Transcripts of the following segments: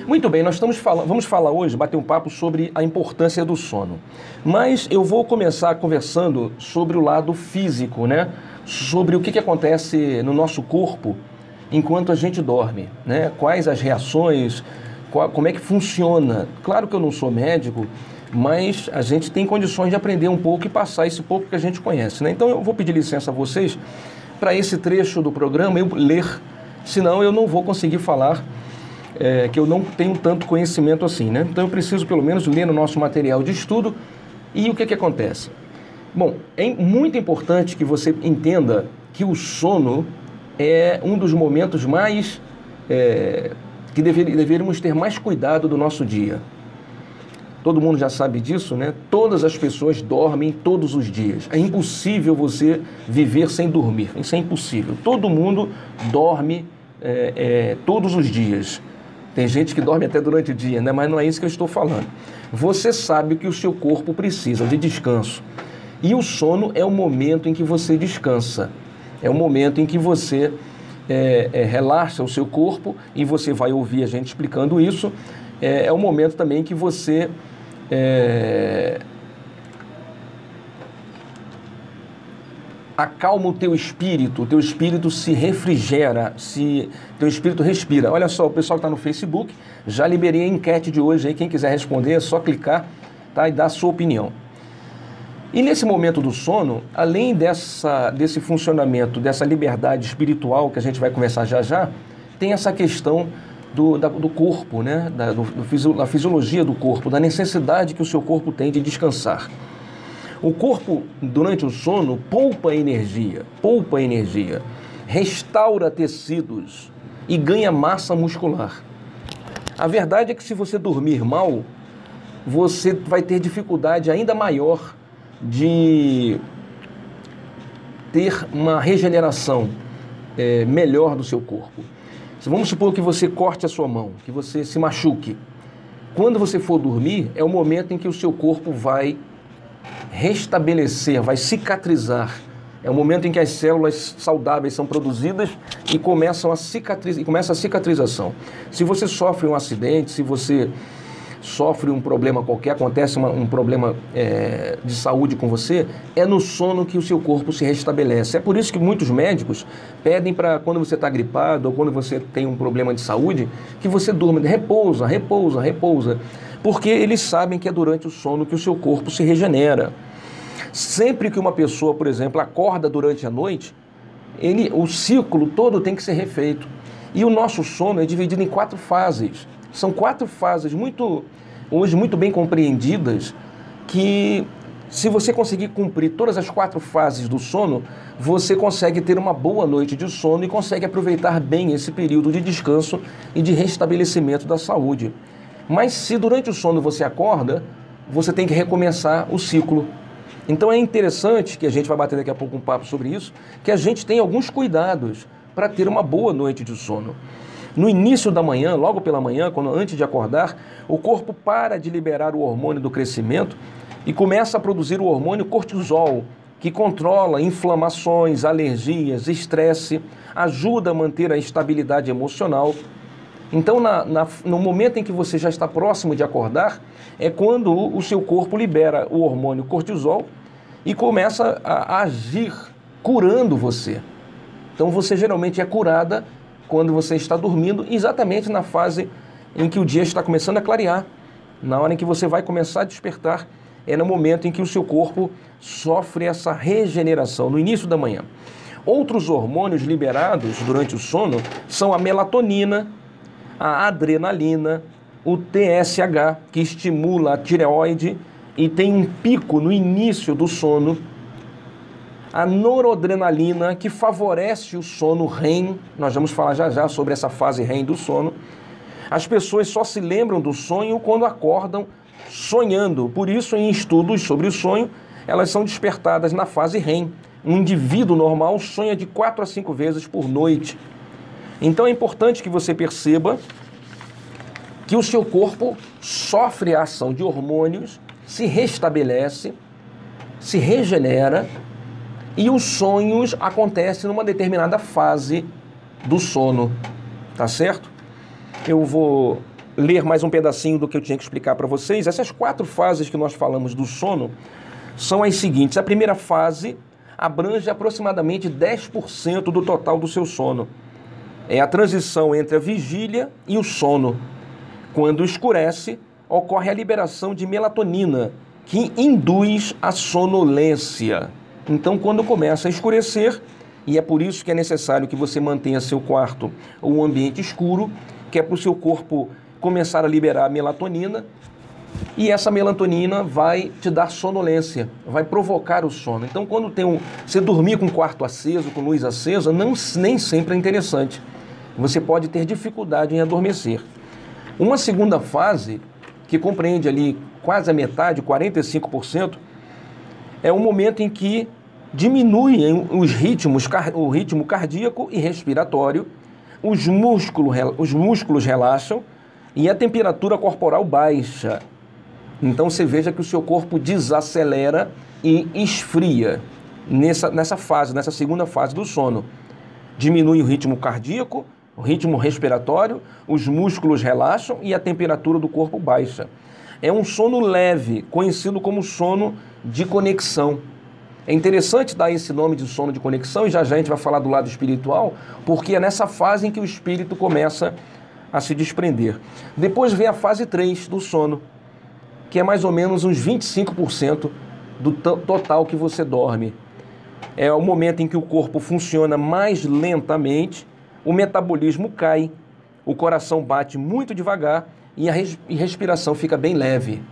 Muito bem, vamos falar hoje, bater um papo sobre a importância do sono. Mas eu vou começar conversando sobre o lado físico, né? Sobre o que acontece no nosso corpo enquanto a gente dorme, né? Quais as reações, como é que funciona. Claro que eu não sou médico, mas a gente tem condições de aprender um pouco e passar esse pouco que a gente conhece, né? Então eu vou pedir licença a vocês para esse trecho do programa eu ler, senão eu não vou conseguir falar, que eu não tenho tanto conhecimento assim, né? Então eu preciso pelo menos ler no nosso material de estudo. E o que acontece? Bom, é muito importante que você entenda que o sono é um dos momentos mais que deveríamos ter mais cuidado do nosso dia. Todo mundo já sabe disso, né? Todas as pessoas dormem todos os dias. É impossível você viver sem dormir. Isso é impossível. Todo mundo dorme todos os dias. Tem gente que dorme até durante o dia, né? Mas não é isso que eu estou falando. Você sabe que o seu corpo precisa de descanso. E o sono é o momento em que você descansa. É o momento em que você relaxa o seu corpo, e você vai ouvir a gente explicando isso. É o momento também que você acalma o teu espírito se refrigera, teu espírito respira. Olha só, o pessoal que está no Facebook, já liberei a enquete de hoje aí, quem quiser responder é só clicar, tá, e dar a sua opinião. E nesse momento do sono, além desse funcionamento, dessa liberdade espiritual que a gente vai conversar já, tem essa questão do corpo, né? Da fisiologia do corpo, da necessidade que o seu corpo tem de descansar. O corpo, durante o sono, poupa energia, restaura tecidos e ganha massa muscular. A verdade é que se você dormir mal, você vai ter dificuldade ainda maior de ter uma regeneração melhor do seu corpo. Vamos supor que você corte a sua mão, que você se machuque. Quando você for dormir, é o momento em que o seu corpo vai restabelecer, vai cicatrizar. É o momento em que as células saudáveis são produzidas e começa a cicatrização. Se você sofre um acidente, se você sofre um problema qualquer, acontece um problema de saúde com você, é no sono que o seu corpo se restabelece. É por isso que muitos médicos pedem para, quando você está gripado ou quando você tem um problema de saúde, que você durma, repousa, porque eles sabem que é durante o sono que o seu corpo se regenera. Sempre que uma pessoa, por exemplo, acorda durante a noite, o ciclo todo tem que ser refeito. E o nosso sono é dividido em 4 fases. São 4 fases hoje muito bem compreendidas, que se você conseguir cumprir todas as 4 fases do sono, você consegue ter uma boa noite de sono e consegue aproveitar bem esse período de descanso e de restabelecimento da saúde. Mas se durante o sono você acorda, você tem que recomeçar o ciclo. Então é interessante, que a gente vai bater daqui a pouco um papo sobre isso, que a gente tem alguns cuidados para ter uma boa noite de sono. No início da manhã, logo pela manhã, antes de acordar, o corpo para de liberar o hormônio do crescimento e começa a produzir o hormônio cortisol, que controla inflamações, alergias, estresse, ajuda a manter a estabilidade emocional. Então, no momento em que você já está próximo de acordar, é quando o seu corpo libera o hormônio cortisol e começa a agir curando você. Então, você geralmente é curada quando você está dormindo, exatamente na fase em que o dia está começando a clarear. Na hora em que você vai começar a despertar, é no momento em que o seu corpo sofre essa regeneração, no início da manhã. Outros hormônios liberados durante o sono são a melatonina, a adrenalina, o TSH, que estimula a tireoide e tem um pico no início do sono, a noradrenalina, que favorece o sono REM. Nós vamos falar já sobre essa fase REM do sono. As pessoas só se lembram do sonho quando acordam sonhando. Por isso, em estudos sobre o sonho, elas são despertadas na fase REM. Um indivíduo normal sonha de 4 a 5 vezes por noite. Então é importante que você perceba que o seu corpo sofre a ação de hormônios, se restabelece, se regenera, e os sonhos acontecem numa determinada fase do sono, tá certo? Eu vou ler mais um pedacinho do que eu tinha que explicar para vocês. Essas 4 fases que nós falamos do sono são as seguintes. A primeira fase abrange aproximadamente 10% do total do seu sono. É a transição entre a vigília e o sono. Quando escurece, ocorre a liberação de melatonina, que induz a sonolência. Então, quando começa a escurecer, e é por isso que é necessário que você mantenha seu quarto ou um ambiente escuro, que é para o seu corpo começar a liberar a melatonina, e essa melatonina vai te dar sonolência, vai provocar o sono. Então, quando você dormir com o quarto aceso, com luz acesa, nem sempre é interessante. Você pode ter dificuldade em adormecer. Uma segunda fase, que compreende ali quase a metade, 45%, é o momento em que diminuem o ritmo cardíaco e respiratório, os músculos relaxam e a temperatura corporal baixa. Então você veja que o seu corpo desacelera e esfria nessa segunda fase do sono. Diminui o ritmo cardíaco, o ritmo respiratório, os músculos relaxam e a temperatura do corpo baixa. É um sono leve, conhecido como sono de conexão. É interessante dar esse nome de sono de conexão, e já a gente vai falar do lado espiritual, porque é nessa fase em que o espírito começa a se desprender. Depois vem a fase 3 do sono, que é mais ou menos uns 25% do total que você dorme. É o momento em que o corpo funciona mais lentamente, o metabolismo cai, o coração bate muito devagar e a respiração fica bem leve.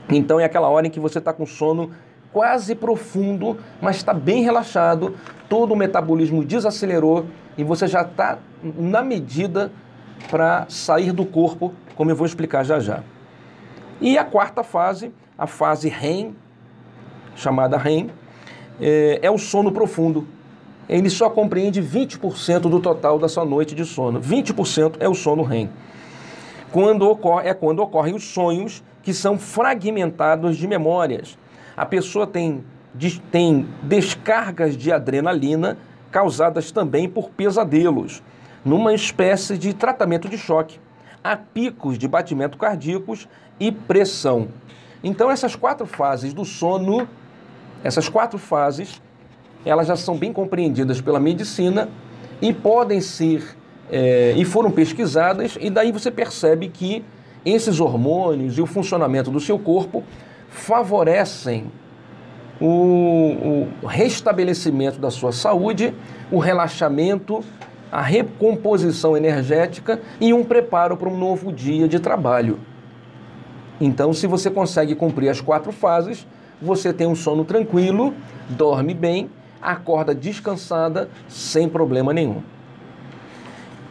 Então é aquela hora em que você está com sono quase profundo, mas está bem relaxado, todo o metabolismo desacelerou e você já está na medida para sair do corpo, como eu vou explicar já já. E a quarta fase, a fase REM, chamada REM, é o sono profundo. Ele só compreende 20% do total da sua noite de sono. 20% é o sono REM. Quando ocorrem os sonhos que são fragmentados de memórias. A pessoa tem descargas de adrenalina causadas também por pesadelos, numa espécie de tratamento de choque. Há picos de batimento cardíacos e pressão. Então essas 4 fases do sono, elas já são bem compreendidas pela medicina e podem ser, e foram pesquisadas, e daí você percebe que esses hormônios e o funcionamento do seu corpo favorecem o restabelecimento da sua saúde, o relaxamento, a recomposição energética e um preparo para um novo dia de trabalho. Então, se você consegue cumprir as 4 fases, você tem um sono tranquilo, dorme bem, acorda descansada, sem problema nenhum.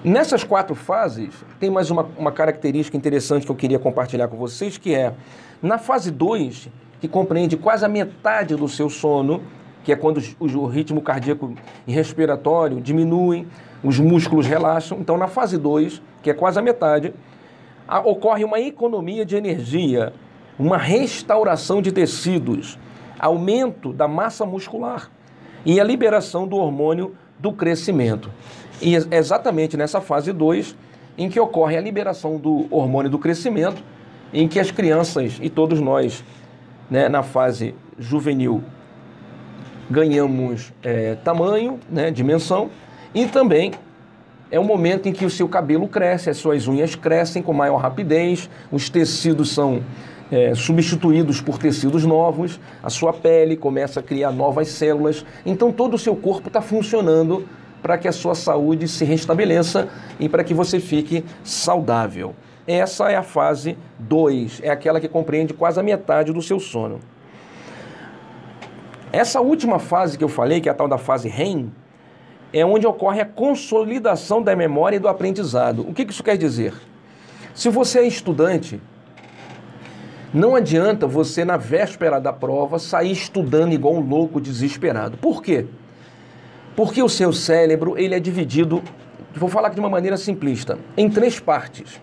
Nessas 4 fases, tem mais uma característica interessante que eu queria compartilhar com vocês, que é, na fase 2, que compreende quase a metade do seu sono, que é quando o ritmo cardíaco e respiratório diminuem, os músculos relaxam. Então, na fase 2, que é quase a metade, ocorre uma economia de energia, uma restauração de tecidos, aumento da massa muscular e a liberação do hormônio do crescimento. E é exatamente nessa fase 2 em que ocorre a liberação do hormônio do crescimento, em que as crianças e todos nós, né, na fase juvenil, ganhamos tamanho, né, dimensão, e também é o momento em que o seu cabelo cresce, as suas unhas crescem com maior rapidez, os tecidos são substituídos por tecidos novos, a sua pele começa a criar novas células, então todo o seu corpo está funcionando para que a sua saúde se restabeleça e para que você fique saudável. Essa é a fase 2, é aquela que compreende quase a metade do seu sono. Essa última fase que eu falei, que é a tal da fase REM, é onde ocorre a consolidação da memória e do aprendizado. O que isso quer dizer? Se você é estudante, não adianta você, na véspera da prova, sair estudando igual um louco desesperado. Por quê? Porque o seu cérebro, ele é dividido, vou falar aqui de uma maneira simplista, em 3 partes.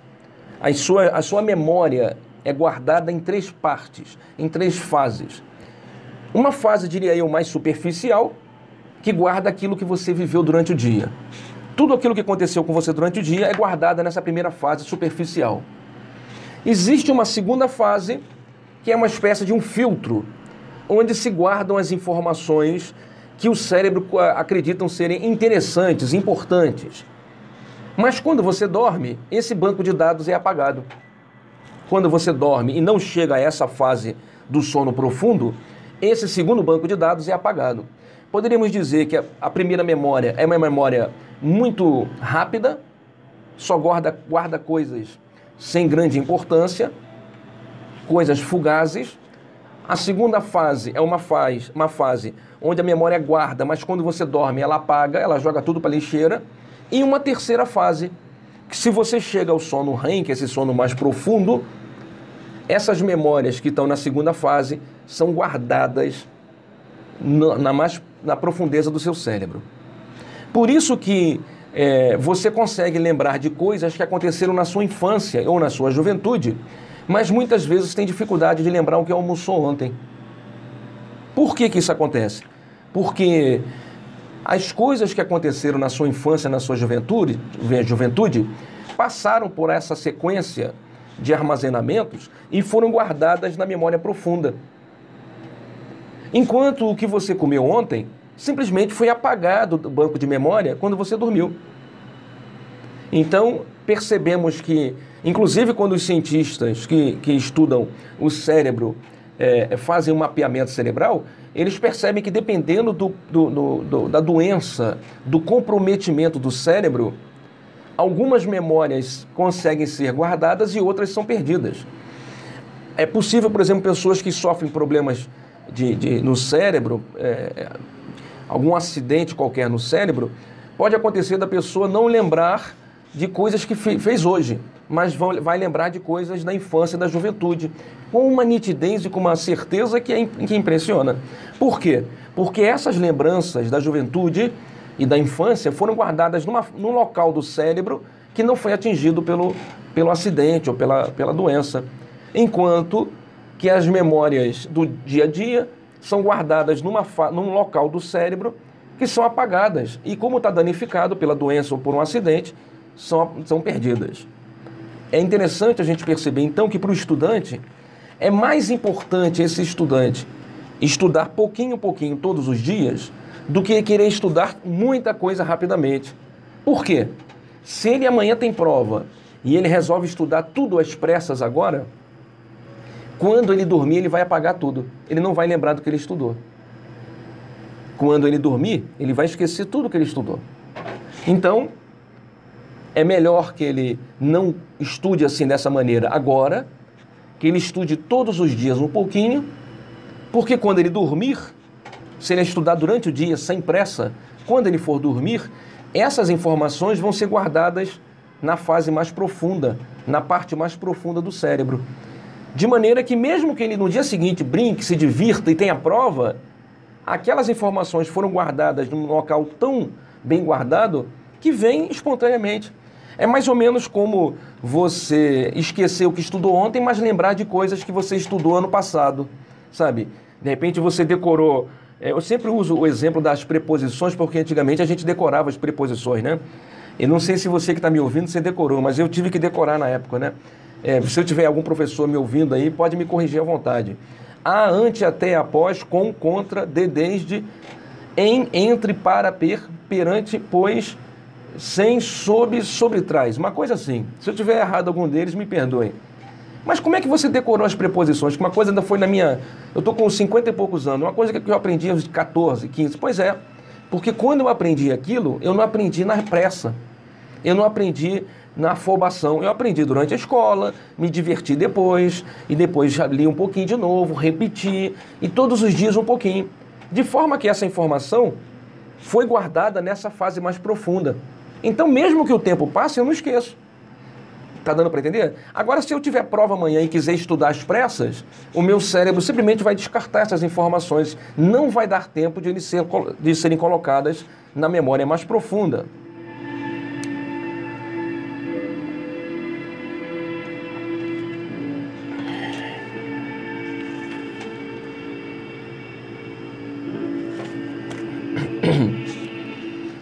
A sua memória é guardada em 3 partes, em 3 fases. Uma fase, diria eu, mais superficial, que guarda aquilo que você viveu durante o dia. Tudo aquilo que aconteceu com você durante o dia é guardado nessa primeira fase superficial. Existe uma segunda fase, que é uma espécie de um filtro, onde se guardam as informações que o cérebro acreditam serem interessantes, importantes. Mas quando você dorme, esse banco de dados é apagado. Quando você dorme e não chega a essa fase do sono profundo, esse segundo banco de dados é apagado. Poderíamos dizer que a primeira memória é uma memória muito rápida, só guarda coisas sem grande importância, coisas fugazes. A segunda fase é uma fase onde a memória guarda, mas quando você dorme ela apaga, ela joga tudo para a lixeira. E uma terceira fase, que se você chega ao sono REM, que é esse sono mais profundo, essas memórias que estão na segunda fase são guardadas na profundeza do seu cérebro. Por isso que você consegue lembrar de coisas que aconteceram na sua infância ou na sua juventude, mas muitas vezes tem dificuldade de lembrar o que almoçou ontem. Por que isso acontece? Porque as coisas que aconteceram na sua infância, na sua juventude, passaram por essa sequência de armazenamentos e foram guardadas na memória profunda. Enquanto o que você comeu ontem simplesmente foi apagado do banco de memória quando você dormiu. Então, percebemos que, inclusive quando os cientistas que estudam o cérebro fazem um mapeamento cerebral, eles percebem que dependendo da doença, do comprometimento do cérebro, algumas memórias conseguem ser guardadas e outras são perdidas. É possível, por exemplo, pessoas que sofrem problemas no cérebro, algum acidente qualquer no cérebro, pode acontecer da pessoa não lembrar de coisas que fez hoje, mas vai lembrar de coisas da infância e da juventude, com uma nitidez e com uma certeza que impressiona. Por quê? Porque essas lembranças da juventude e da infância foram guardadas num local do cérebro que não foi atingido pelo acidente ou pela doença. Enquanto que as memórias do dia a dia são guardadas num local do cérebro que são apagadas. E como está danificado pela doença ou por um acidente, são perdidas. É interessante a gente perceber, então, que para o estudante, é mais importante esse estudante estudar pouquinho todos os dias do que querer estudar muita coisa rapidamente. Por quê? Se ele amanhã tem prova e ele resolve estudar tudo às pressas agora, quando ele dormir, ele vai apagar tudo. Ele não vai lembrar do que ele estudou. Quando ele dormir, ele vai esquecer tudo que ele estudou. Então, é melhor que ele não estude assim dessa maneira agora, que ele estude todos os dias um pouquinho, porque quando ele dormir, se ele estudar durante o dia sem pressa, quando ele for dormir, essas informações vão ser guardadas na fase mais profunda, na parte mais profunda do cérebro. De maneira que mesmo que ele no dia seguinte brinque, se divirta e tenha prova, aquelas informações foram guardadas num local tão bem guardado que vem espontaneamente. É mais ou menos como você esquecer o que estudou ontem, mas lembrar de coisas que você estudou ano passado, sabe? De repente você decorou... Eu sempre uso o exemplo das preposições, porque antigamente a gente decorava as preposições, né? Eu não sei se você que está me ouvindo, você decorou, mas eu tive que decorar na época, né? Se eu tiver algum professor me ouvindo aí, pode me corrigir à vontade. A, ante, até, após, com, contra, de, desde, em, entre, para, perante, pois, sem, sob, sobre, trás. Uma coisa assim. Se eu tiver errado algum deles, me perdoem. Mas como é que você decorou as preposições? Que uma coisa ainda foi na minha... Eu estou com 50 e poucos anos. Uma coisa que eu aprendi aos 14, 15. Pois é. Porque quando eu aprendi aquilo, eu não aprendi na pressa. Eu não aprendi na afobação. Eu aprendi durante a escola, me diverti depois, e depois já li um pouquinho de novo, repeti, e todos os dias um pouquinho. De forma que essa informação foi guardada nessa fase mais profunda. Então, mesmo que o tempo passe, eu não esqueço. Tá dando para entender? Agora, se eu tiver prova amanhã e quiser estudar às pressas, o meu cérebro simplesmente vai descartar essas informações. Não vai dar tempo de serem colocadas na memória mais profunda.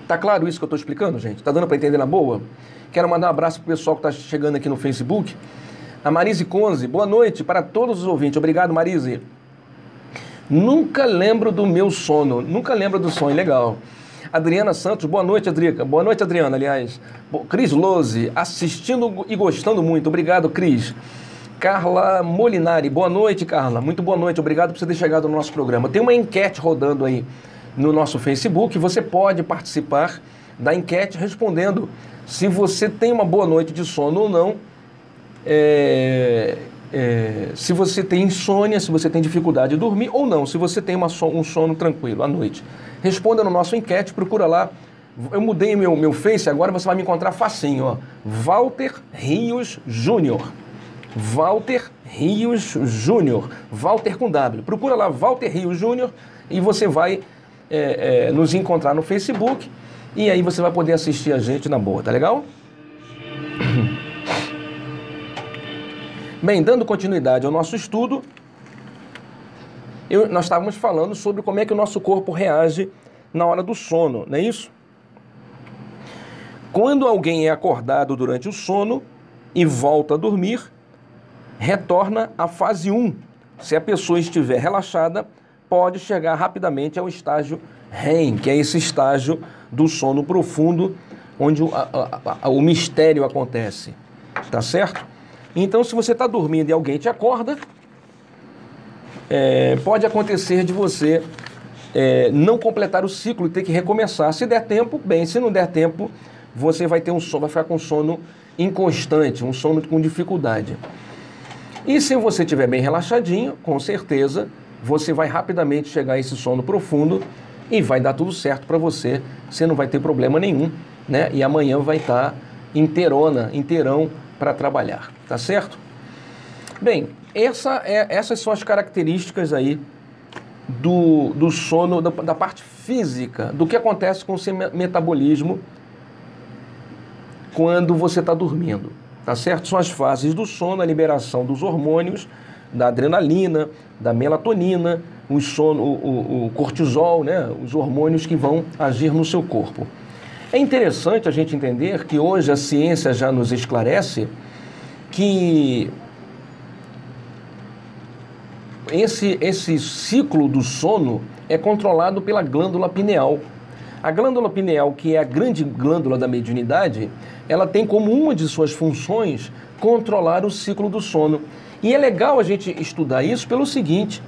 Tá claro isso que eu estou explicando, gente? Tá dando para entender na boa? Quero mandar um abraço pro pessoal que está chegando aqui no Facebook. A Marise Conze, boa noite para todos os ouvintes. Obrigado, Marise. Nunca lembro do meu sono. Nunca lembro do sonho. Legal. Adriana Santos, boa noite, Adrica. Boa noite, Adriana, aliás. Cris Lose, assistindo e gostando muito. Obrigado, Cris. Carla Molinari, boa noite, Carla. Muito boa noite. Obrigado por você ter chegado no nosso programa. Tem uma enquete rodando aí no nosso Facebook. Você pode participar da enquete respondendo se você tem uma boa noite de sono ou não. Se você tem insônia, se você tem dificuldade de dormir ou não, se você tem um sono tranquilo à noite. Responda no nosso enquete, procura lá. Eu mudei meu Face, agora você vai me encontrar facinho, ó. Walter Rios Júnior. Walter Rios Júnior. Walter com W. Procura lá, Walter Rios Júnior, e você vai nos encontrar no Facebook, e aí você vai poder assistir a gente na boa, tá legal? Bem, dando continuidade ao nosso estudo, nós estávamos falando sobre como é que o nosso corpo reage na hora do sono, não é isso? Quando alguém é acordado durante o sono e volta a dormir, retorna à fase 1. Se a pessoa estiver relaxada, pode chegar rapidamente ao estágio REM, que é esse estágio do sono profundo, onde o mistério acontece, tá certo? Então, se você está dormindo e alguém te acorda, pode acontecer de você não completar o ciclo e ter que recomeçar. Se der tempo, bem. Se não der tempo, você vai ficar com sono inconstante, um sono com dificuldade. E se você estiver bem relaxadinho, com certeza, você vai rapidamente chegar a esse sono profundo e vai dar tudo certo para você. Você não vai ter problema nenhum, né? E amanhã vai estar inteirão para trabalhar, tá certo? Bem, essas são as características aí do sono, da parte física, do que acontece com o seu metabolismo quando você está dormindo, tá certo? São as fases do sono, a liberação dos hormônios, da adrenalina, da melatonina, o cortisol, né? Os hormônios que vão agir no seu corpo. É interessante a gente entender que hoje a ciência já nos esclarece que esse ciclo do sono é controlado pela glândula pineal. A glândula pineal, que é a grande glândula da mediunidade, ela tem como uma de suas funções controlar o ciclo do sono. E é legal a gente estudar isso pelo seguinte: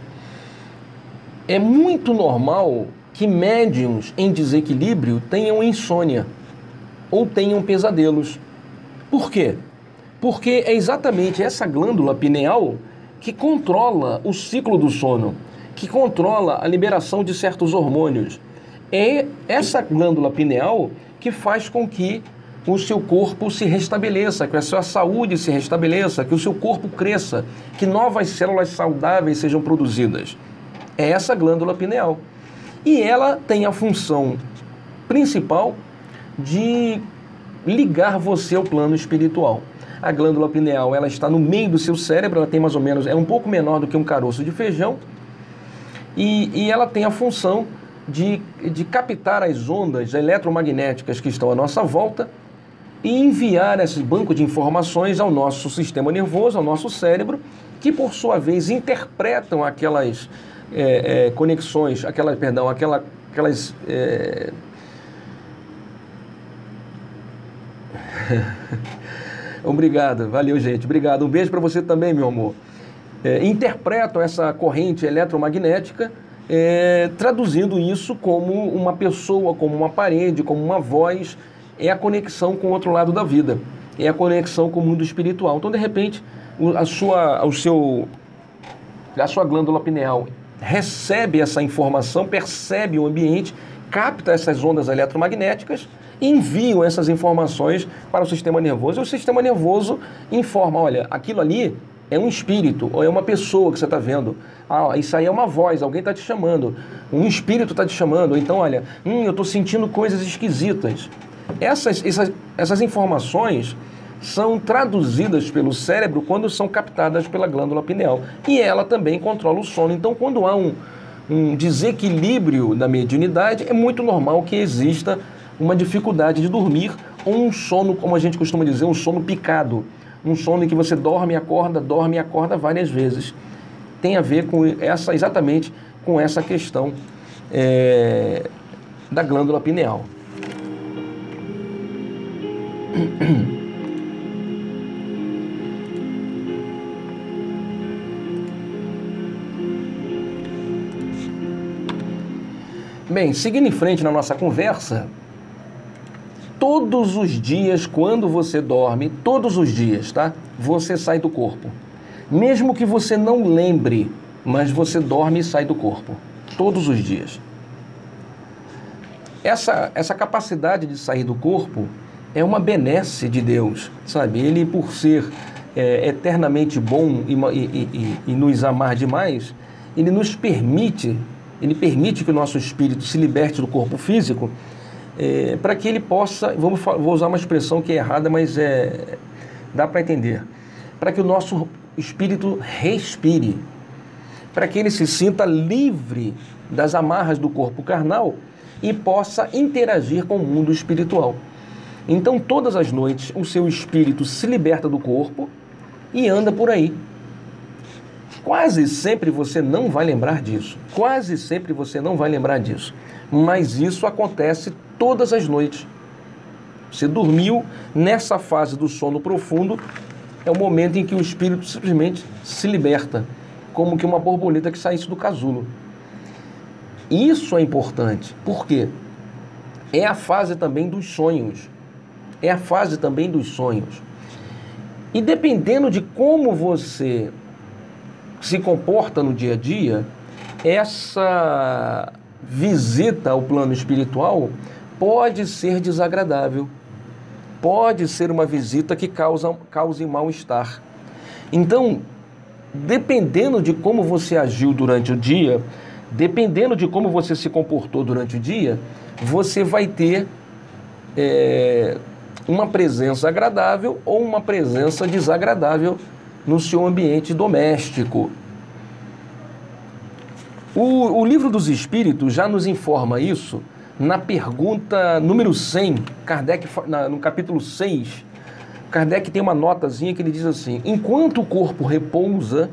é muito normal que médiums em desequilíbrio tenham insônia ou tenham pesadelos. Por quê? Porque é exatamente essa glândula pineal que controla o ciclo do sono, que controla a liberação de certos hormônios. É essa glândula pineal que faz com que o seu corpo se restabeleça, que a sua saúde se restabeleça, que o seu corpo cresça, que novas células saudáveis sejam produzidas. É essa glândula pineal. E ela tem a função principal de ligar você ao plano espiritual. A glândula pineal, ela está no meio do seu cérebro, ela tem mais ou menos, é um pouco menor do que um caroço de feijão, e ela tem a função de captar as ondas eletromagnéticas que estão à nossa volta e enviar esse banco de informações ao nosso sistema nervoso, ao nosso cérebro, que por sua vez interpretam aquelas conexões, aquelas. Obrigado, valeu, gente. Obrigado. Um beijo para você também, meu amor. Interpretam essa corrente eletromagnética, traduzindo isso como uma pessoa, como uma parede, como uma voz. É a conexão com o outro lado da vida. É a conexão com o mundo espiritual. Então, de repente, a sua glândula pineal recebe essa informação, percebe o ambiente, capta essas ondas eletromagnéticas e enviam essas informações para o sistema nervoso. E o sistema nervoso informa: olha, aquilo ali é um espírito, ou é uma pessoa que você está vendo. Ah, isso aí é uma voz, alguém está te chamando. Um espírito está te chamando. Ou então, olha, eu estou sentindo coisas esquisitas. Essas informações são traduzidas pelo cérebro quando são captadas pela glândula pineal. E ela também controla o sono. Então, quando há um desequilíbrio da mediunidade, é muito normal que exista uma dificuldade de dormir, ou um sono, como a gente costuma dizer, um sono picado. um sono em que você dorme e acorda várias vezes. Tem a ver com exatamente com essa questão da glândula pineal. Bem, seguindo em frente na nossa conversa, todos os dias, quando você dorme, todos os dias, tá? Você sai do corpo. Mesmo que você não lembre, mas você dorme e sai do corpo. Todos os dias. Essa capacidade de sair do corpo é uma benesse de Deus, sabe? Ele, por ser eternamente bom e nos amar demais, ele permite que o nosso espírito se liberte do corpo físico, para que ele possa, vou usar uma expressão que é errada, mas dá para entender, para que o nosso espírito respire, para que ele se sinta livre das amarras do corpo carnal e possa interagir com o mundo espiritual. Então, todas as noites, o seu espírito se liberta do corpo e anda por aí. Quase sempre você não vai lembrar disso. Quase sempre você não vai lembrar disso. Mas isso acontece todas as noites. Você dormiu, nessa fase do sono profundo, é o momento em que o espírito simplesmente se liberta, como que uma borboleta que saísse do casulo. Isso é importante. Por quê? É a fase também dos sonhos. É a fase também dos sonhos. E dependendo de como você se comporta no dia a dia, essa visita ao plano espiritual pode ser desagradável. Pode ser uma visita que cause mal-estar. Então, dependendo de como você agiu durante o dia, dependendo de como você se comportou durante o dia, você vai ter uma presença agradável ou uma presença desagradável no seu ambiente doméstico. O Livro dos Espíritos já nos informa isso na pergunta número 100, Kardec, no capítulo 6, Kardec tem uma notazinha que ele diz assim: enquanto o corpo repousa,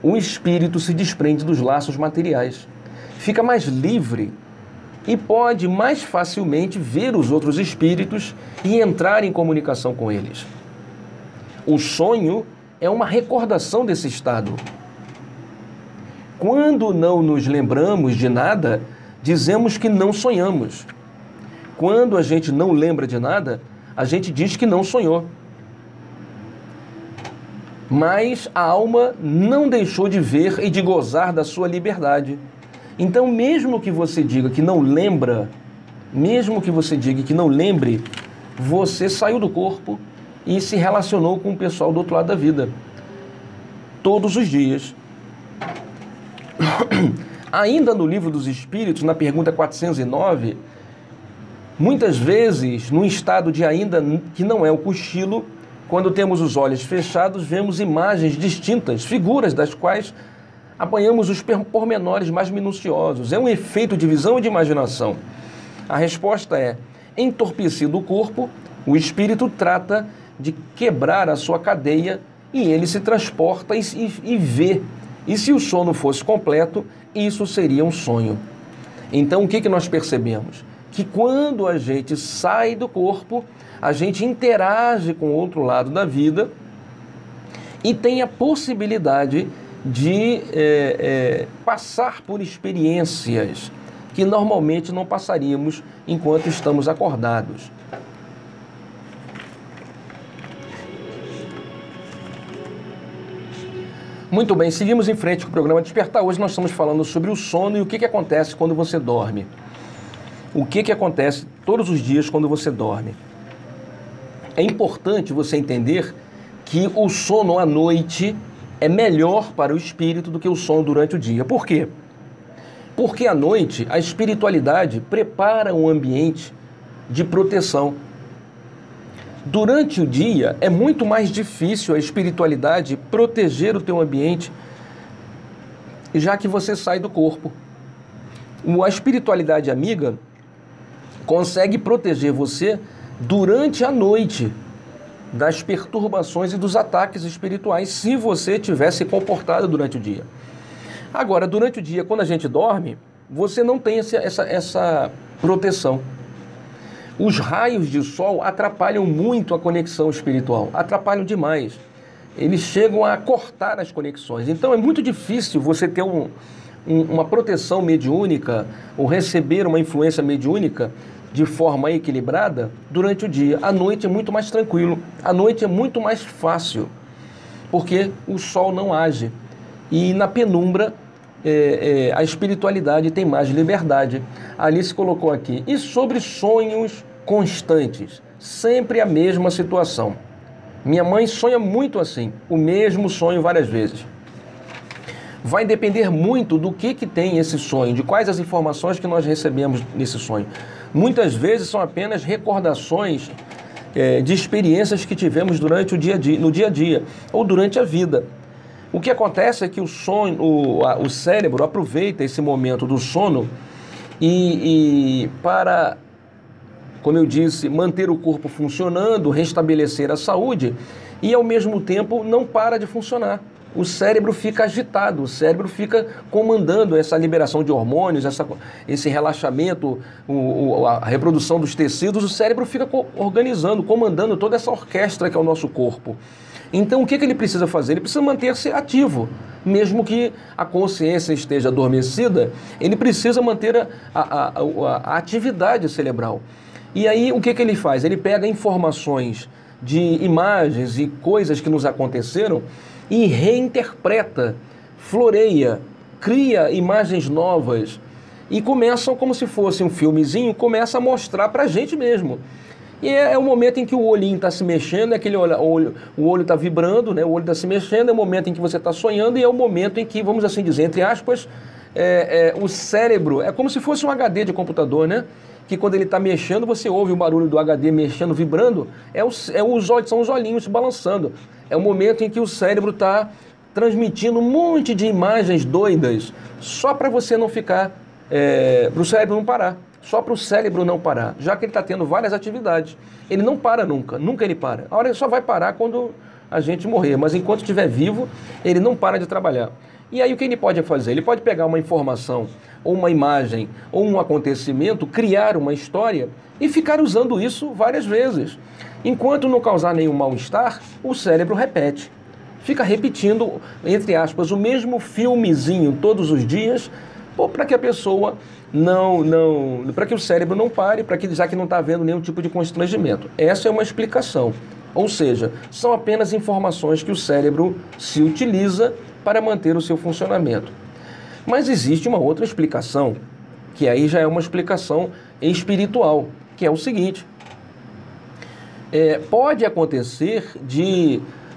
o espírito se desprende dos laços materiais, fica mais livre e pode mais facilmente ver os outros espíritos e entrar em comunicação com eles. O sonho é uma recordação desse estado. Quando não nos lembramos de nada, dizemos que não sonhamos. Quando a gente não lembra de nada, a gente diz que não sonhou. Mas a alma não deixou de ver e de gozar da sua liberdade. Então, mesmo que você diga que não lembra, mesmo que você diga que não lembre, você saiu do corpo e se relacionou com o pessoal do outro lado da vida. Todos os dias. Ainda no Livro dos Espíritos, na pergunta 409, muitas vezes, num estado de ainda que não é o cochilo, quando temos os olhos fechados, vemos imagens distintas, figuras das quais apanhamos os pormenores mais minuciosos. É um efeito de visão e de imaginação. A resposta é: entorpecido o corpo, o espírito trata de quebrar a sua cadeia e ele se transporta e vê. E se o sono fosse completo, isso seria um sonho. Então, o que nós percebemos? Que quando a gente sai do corpo, a gente interage com o outro lado da vida e tem a possibilidade de passar por experiências que normalmente não passaríamos enquanto estamos acordados. Muito bem, seguimos em frente com o programa Despertar. Hoje nós estamos falando sobre o sono e o que acontece quando você dorme. O que acontece todos os dias quando você dorme. É importante você entender que o sono à noite é melhor para o espírito do que o sono durante o dia. Por quê? Porque à noite a espiritualidade prepara um ambiente de proteção. Durante o dia é muito mais difícil a espiritualidade proteger o teu ambiente, já que você sai do corpo. A espiritualidade amiga consegue proteger você durante a noite, das perturbações e dos ataques espirituais se você tivesse comportado durante o dia. Agora, durante o dia, quando a gente dorme, você não tem essa proteção. Os raios de sol atrapalham muito a conexão espiritual, atrapalham demais. Eles chegam a cortar as conexões. Então é muito difícil você ter uma proteção mediúnica ou receber uma influência mediúnica de forma equilibrada durante o dia. À noite é muito mais tranquilo, à noite é muito mais fácil, porque o sol não age. E na penumbra a espiritualidade tem mais liberdade. Alice colocou aqui, e sobre sonhos constantes, sempre a mesma situação. Minha mãe sonha muito assim, o mesmo sonho várias vezes. Vai depender muito do que tem esse sonho, de quais as informações que nós recebemos nesse sonho. Muitas vezes são apenas recordações de experiências que tivemos durante no dia a dia, ou durante a vida. O que acontece é que o cérebro aproveita esse momento do sono e para, como eu disse, manter o corpo funcionando, restabelecer a saúde e ao mesmo tempo não para de funcionar. O cérebro fica agitado, o cérebro fica comandando essa liberação de hormônios, esse relaxamento, a reprodução dos tecidos, o cérebro fica organizando, comandando toda essa orquestra que é o nosso corpo. Então o que ele precisa fazer? Ele precisa manter-se ativo, mesmo que a consciência esteja adormecida, ele precisa manter a atividade cerebral. E aí o que ele faz? Ele pega informações de imagens e coisas que nos aconteceram e reinterpreta, floreia, cria imagens novas e começam como se fosse um filmezinho, começa a mostrar pra gente mesmo. E é o momento em que o olhinho está se mexendo, o olho está vibrando, né? O olho está se mexendo, é o momento em que você está sonhando e é o momento em que, vamos assim dizer, entre aspas, o cérebro, é como se fosse um HD de computador, né? Que quando ele está mexendo, você ouve o barulho do HD mexendo, vibrando, são os olhinhos se balançando. É o momento em que o cérebro está transmitindo um monte de imagens doidas, só para você não ficar, para o cérebro não parar. Só para o cérebro não parar, já que ele está tendo várias atividades. Ele não para nunca, nunca ele para. A hora ele só vai parar quando a gente morrer, mas enquanto estiver vivo, ele não para de trabalhar. E aí o que ele pode fazer? Ele pode pegar uma informação, ou uma imagem, ou um acontecimento, criar uma história e ficar usando isso várias vezes. Enquanto não causar nenhum mal-estar, o cérebro repete. Fica repetindo, entre aspas, o mesmo filmezinho todos os dias, para que a pessoa para que o cérebro não pare, já que não está havendo nenhum tipo de constrangimento. Essa é uma explicação. Ou seja, são apenas informações que o cérebro se utiliza para manter o seu funcionamento. Mas existe uma outra explicação, que aí já é uma explicação espiritual, que é o seguinte. Pode acontecer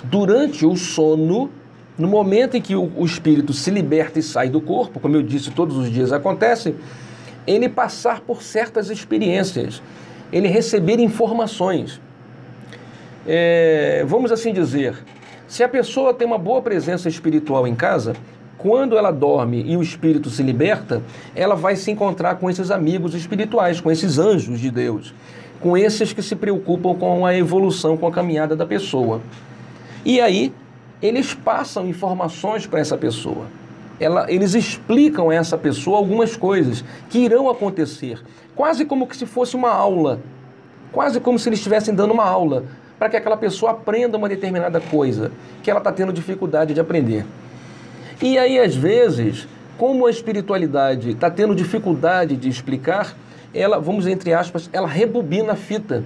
durante o sono, no momento em que o espírito se liberta e sai do corpo, como eu disse, todos os dias acontece, ele passar por certas experiências, ele receber informações. Vamos assim dizer, se a pessoa tem uma boa presença espiritual em casa, quando ela dorme e o espírito se liberta, ela vai se encontrar com esses amigos espirituais, com esses anjos de Deus, com esses que se preocupam com a evolução, com a caminhada da pessoa. E aí, eles passam informações para essa pessoa. Eles explicam a essa pessoa algumas coisas que irão acontecer, quase como que se fosse uma aula, quase como se eles estivessem dando uma aula, para que aquela pessoa aprenda uma determinada coisa, que ela está tendo dificuldade de aprender. E aí, às vezes, como a espiritualidade está tendo dificuldade de explicar, ela, vamos entre aspas, ela rebobina a fita.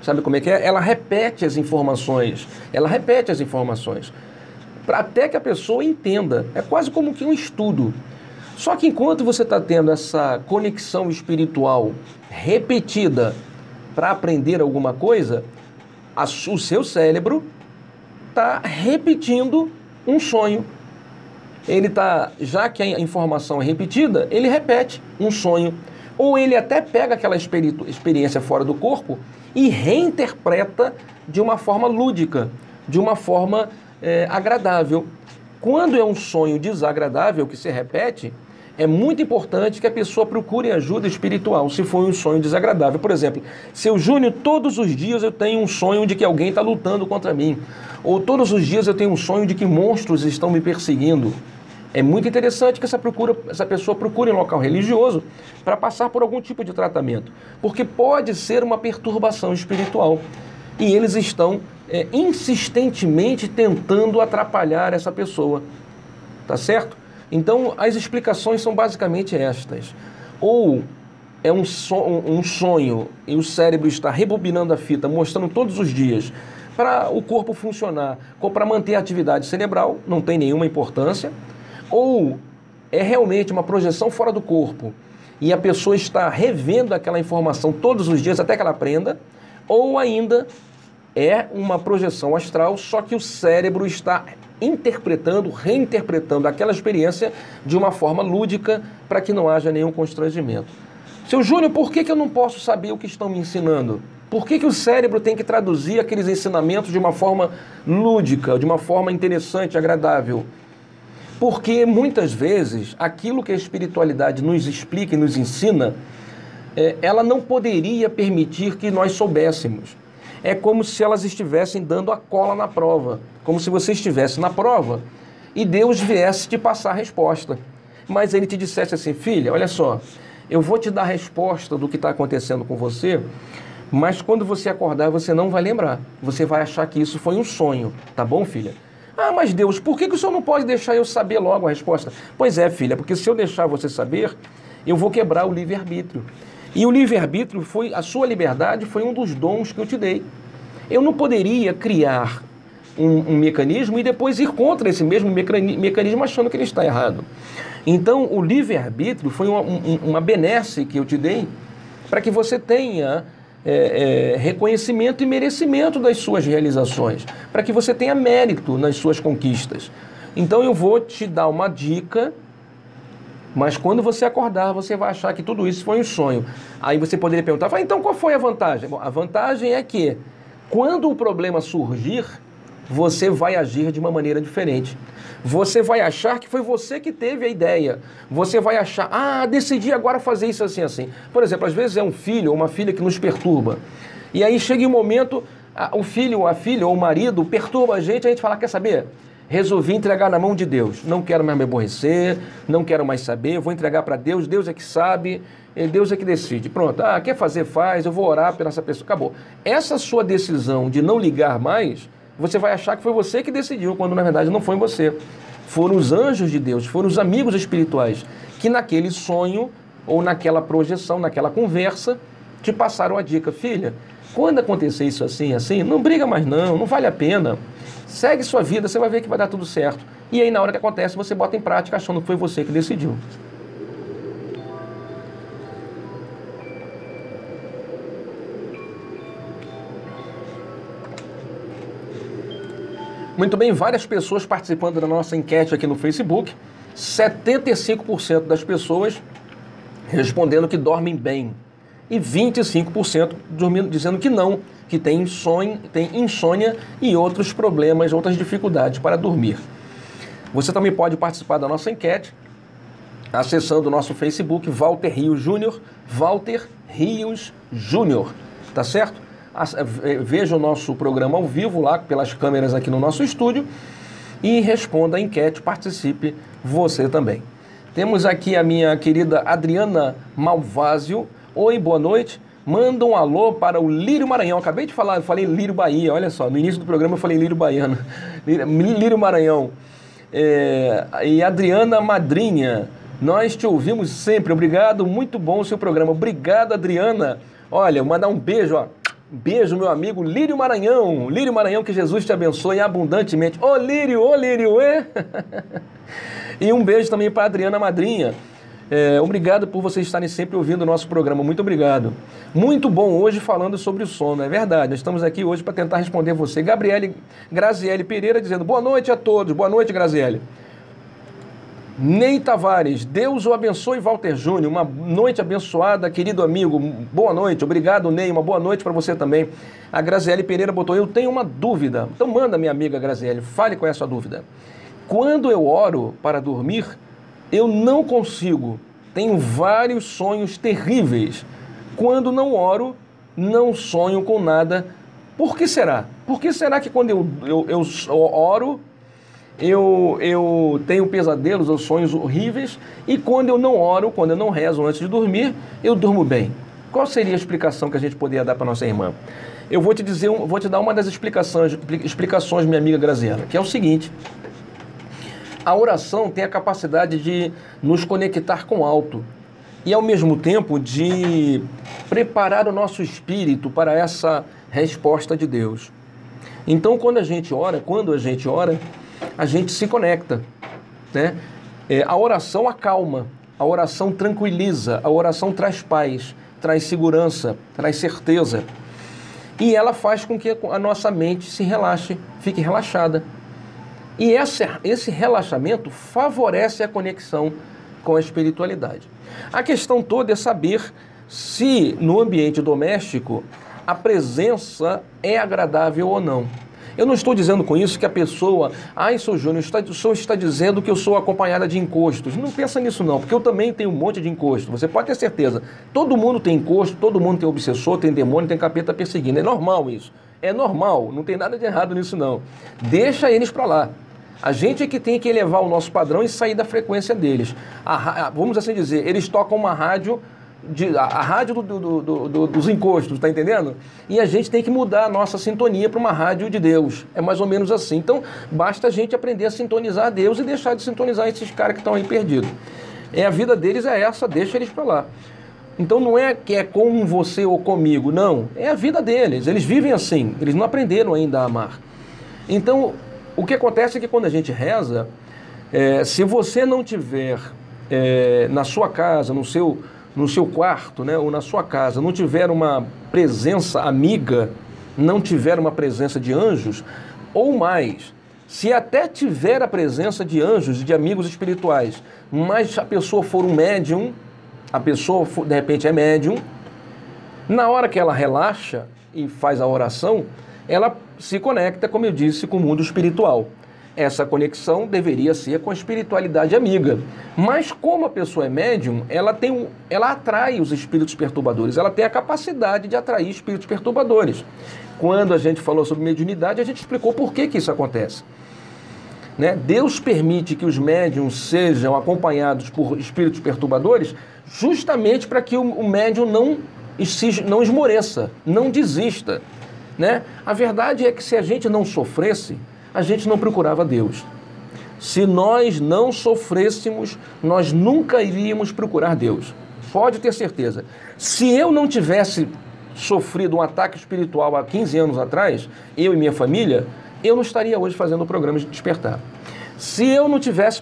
Sabe como é que é? Ela repete as informações, até que a pessoa entenda. É quase como que um estudo. Só que enquanto você está tendo essa conexão espiritual repetida para aprender alguma coisa, o seu cérebro está repetindo um sonho. Já que a informação é repetida, ele repete um sonho. Ou ele até pega aquela experiência fora do corpo e reinterpreta de uma forma lúdica, de uma forma agradável. Quando é um sonho desagradável que se repete, é muito importante que a pessoa procure ajuda espiritual, se for um sonho desagradável. Por exemplo, seu Júnior, todos os dias eu tenho um sonho de que alguém está lutando contra mim. Ou todos os dias eu tenho um sonho de que monstros estão me perseguindo. É muito interessante que essa pessoa procure um local religioso para passar por algum tipo de tratamento. Porque pode ser uma perturbação espiritual. E eles estão insistentemente tentando atrapalhar essa pessoa. Tá certo? Então, as explicações são basicamente estas. Ou é um sonho e o cérebro está rebobinando a fita, mostrando todos os dias para o corpo funcionar, ou para manter a atividade cerebral, não tem nenhuma importância. Ou é realmente uma projeção fora do corpo e a pessoa está revendo aquela informação todos os dias até que ela aprenda. Ou ainda é uma projeção astral, só que o cérebro está interpretando, reinterpretando aquela experiência de uma forma lúdica para que não haja nenhum constrangimento. Seu Júnior, por que eu não posso saber o que estão me ensinando? Por que o cérebro tem que traduzir aqueles ensinamentos de uma forma lúdica, de uma forma interessante, agradável? Porque muitas vezes aquilo que a espiritualidade nos explica e nos ensina, ela não poderia permitir que nós soubéssemos. É como se elas estivessem dando a cola na prova, como se você estivesse na prova e Deus viesse te passar a resposta. Mas ele te dissesse assim, filha, olha só, eu vou te dar a resposta do que está acontecendo com você, mas quando você acordar você não vai lembrar, você vai achar que isso foi um sonho, tá bom, filha? Ah, mas Deus, por que o senhor não pode deixar eu saber logo a resposta? Pois é, filha, porque se eu deixar você saber, eu vou quebrar o livre-arbítrio. E o livre-arbítrio a sua liberdade foi um dos dons que eu te dei. Eu não poderia criar um mecanismo e depois ir contra esse mesmo mecanismo achando que ele está errado. Então, o livre-arbítrio foi uma benesse que eu te dei para que você tenha reconhecimento e merecimento das suas realizações, para que você tenha mérito nas suas conquistas. Então, eu vou te dar uma dica. Mas quando você acordar, você vai achar que tudo isso foi um sonho. Aí você poderia perguntar, então qual foi a vantagem? Bom, a vantagem é que quando o problema surgir, você vai agir de uma maneira diferente. Você vai achar que foi você que teve a ideia. Você vai achar, decidi agora fazer isso assim, assim. Por exemplo, às vezes é um filho ou uma filha que nos perturba. E aí chega um momento, o filho ou a filha ou o marido perturba a gente fala, quer saber? Resolvi entregar na mão de Deus. Não quero mais me aborrecer, não quero mais saber, vou entregar para Deus, Deus é que sabe, Deus é que decide. Pronto, quer fazer, faz, eu vou orar pela essa pessoa, acabou. Essa sua decisão de não ligar mais, você vai achar que foi você que decidiu, quando na verdade não foi você. Foram os anjos de Deus, foram os amigos espirituais, que naquele sonho, ou naquela projeção, naquela conversa, te passaram a dica. Filha, quando acontecer isso assim, assim, não briga mais não vale a pena. Segue sua vida, você vai ver que vai dar tudo certo. E aí, na hora que acontece, você bota em prática achando que foi você que decidiu. Muito bem, várias pessoas participando da nossa enquete aqui no Facebook. 75% das pessoas respondendo que dormem bem. E 25% dizendo que não, que tem insônia e outros problemas, outras dificuldades para dormir. Você também pode participar da nossa enquete acessando o nosso Facebook, Walter Rios Júnior, Walter Rios Júnior, tá certo? Veja o nosso programa ao vivo lá pelas câmeras aqui no nosso estúdio e responda a enquete, participe você também. Temos aqui a minha querida Adriana Malvásio. Oi, boa noite. Manda um alô para o Lírio Maranhão. Acabei de falar, eu falei Lírio Bahia, olha só, no início do programa eu falei Lírio Baiano. Lírio Maranhão. E Adriana Madrinha, nós te ouvimos sempre, obrigado, muito bom o seu programa. Obrigado, Adriana. Olha, mandar um beijo, ó. Beijo, meu amigo Lírio Maranhão. Lírio Maranhão, que Jesus te abençoe abundantemente. Ô Lírio, E um beijo também para a Adriana Madrinha. Obrigado por vocês estarem sempre ouvindo o nosso programa. Muito obrigado. Muito bom hoje falando sobre o sono. É verdade, nós estamos aqui hoje para tentar responder você. Graziele Pereira dizendo boa noite a todos. Boa noite, Graziele. Ney Tavares, Deus o abençoe, Walter Júnior. Uma noite abençoada, querido amigo. Boa noite. Obrigado, Ney. Uma boa noite para você também. A Graziele Pereira botou, eu tenho uma dúvida. Então manda, minha amiga Graziele, fale com essa dúvida. Quando eu oro para dormir, eu não consigo, tenho vários sonhos terríveis. Quando não oro, não sonho com nada. Por que será? Por que será que quando eu oro, eu tenho pesadelos ou sonhos horríveis, e quando eu não oro, quando eu não rezo antes de dormir, eu durmo bem? Qual seria a explicação que a gente poderia dar para nossa irmã? Eu vou te dizer, vou te dar uma das explicações, minha amiga Graziela, que é o seguinte: a oração tem a capacidade de nos conectar com o alto e, ao mesmo tempo, de preparar o nosso espírito para essa resposta de Deus. Então, quando a gente ora, a gente se conecta, né? A oração acalma, a oração tranquiliza, a oração traz paz, traz segurança, traz certeza. E ela faz com que a nossa mente se relaxe, fique relaxada. E esse relaxamento favorece a conexão com a espiritualidade. A questão toda é saber se no ambiente doméstico a presença é agradável ou não. Eu não estou dizendo com isso que a pessoa, seu Júnior, o senhor está dizendo que eu sou acompanhada de encostos. Não pensa nisso não, porque eu também tenho um monte de encosto. Você pode ter certeza. Todo mundo tem encosto, todo mundo tem obsessor, tem demônio, tem capeta perseguindo. É normal isso. É normal, não tem nada de errado nisso não. Deixa eles para lá. A gente é que tem que elevar o nosso padrão e sair da frequência deles. Vamos assim dizer, eles tocam uma rádio, a rádio dos encostos, tá entendendo? E a gente tem que mudar a nossa sintonia para uma rádio de Deus. É mais ou menos assim. Então, basta a gente aprender a sintonizar a Deus e deixar de sintonizar esses caras que estão aí perdidos. A vida deles é essa, deixa eles para lá. Então não é que é com você ou comigo, não. É a vida deles, eles vivem assim, eles não aprenderam ainda a amar. Então, o que acontece é que quando a gente reza, se você não tiver na sua casa, no seu quarto, né, ou na sua casa, não tiver uma presença amiga, não tiver uma presença de anjos, ou mais, se até tiver a presença de anjos e de amigos espirituais, mas a pessoa for um médium, a pessoa de repente é médium, na hora que ela relaxa e faz a oração, ela se conecta, como eu disse, com o mundo espiritual. Essa conexão deveria ser com a espiritualidade amiga. Mas como a pessoa é médium, ela atrai os espíritos perturbadores, ela tem a capacidade de atrair espíritos perturbadores. Quando a gente falou sobre mediunidade, a gente explicou por que isso acontece. Né? Deus permite que os médiums sejam acompanhados por espíritos perturbadores justamente para que o médium não esmoreça, não desista. Né? A verdade é que se a gente não sofresse, a gente não procurava Deus. Se nós não sofrêssemos, nós nunca iríamos procurar Deus. Pode ter certeza. Se eu não tivesse sofrido um ataque espiritual há 15 anos atrás, eu e minha família, eu não estaria hoje fazendo o programa de Despertar. Se eu não tivesse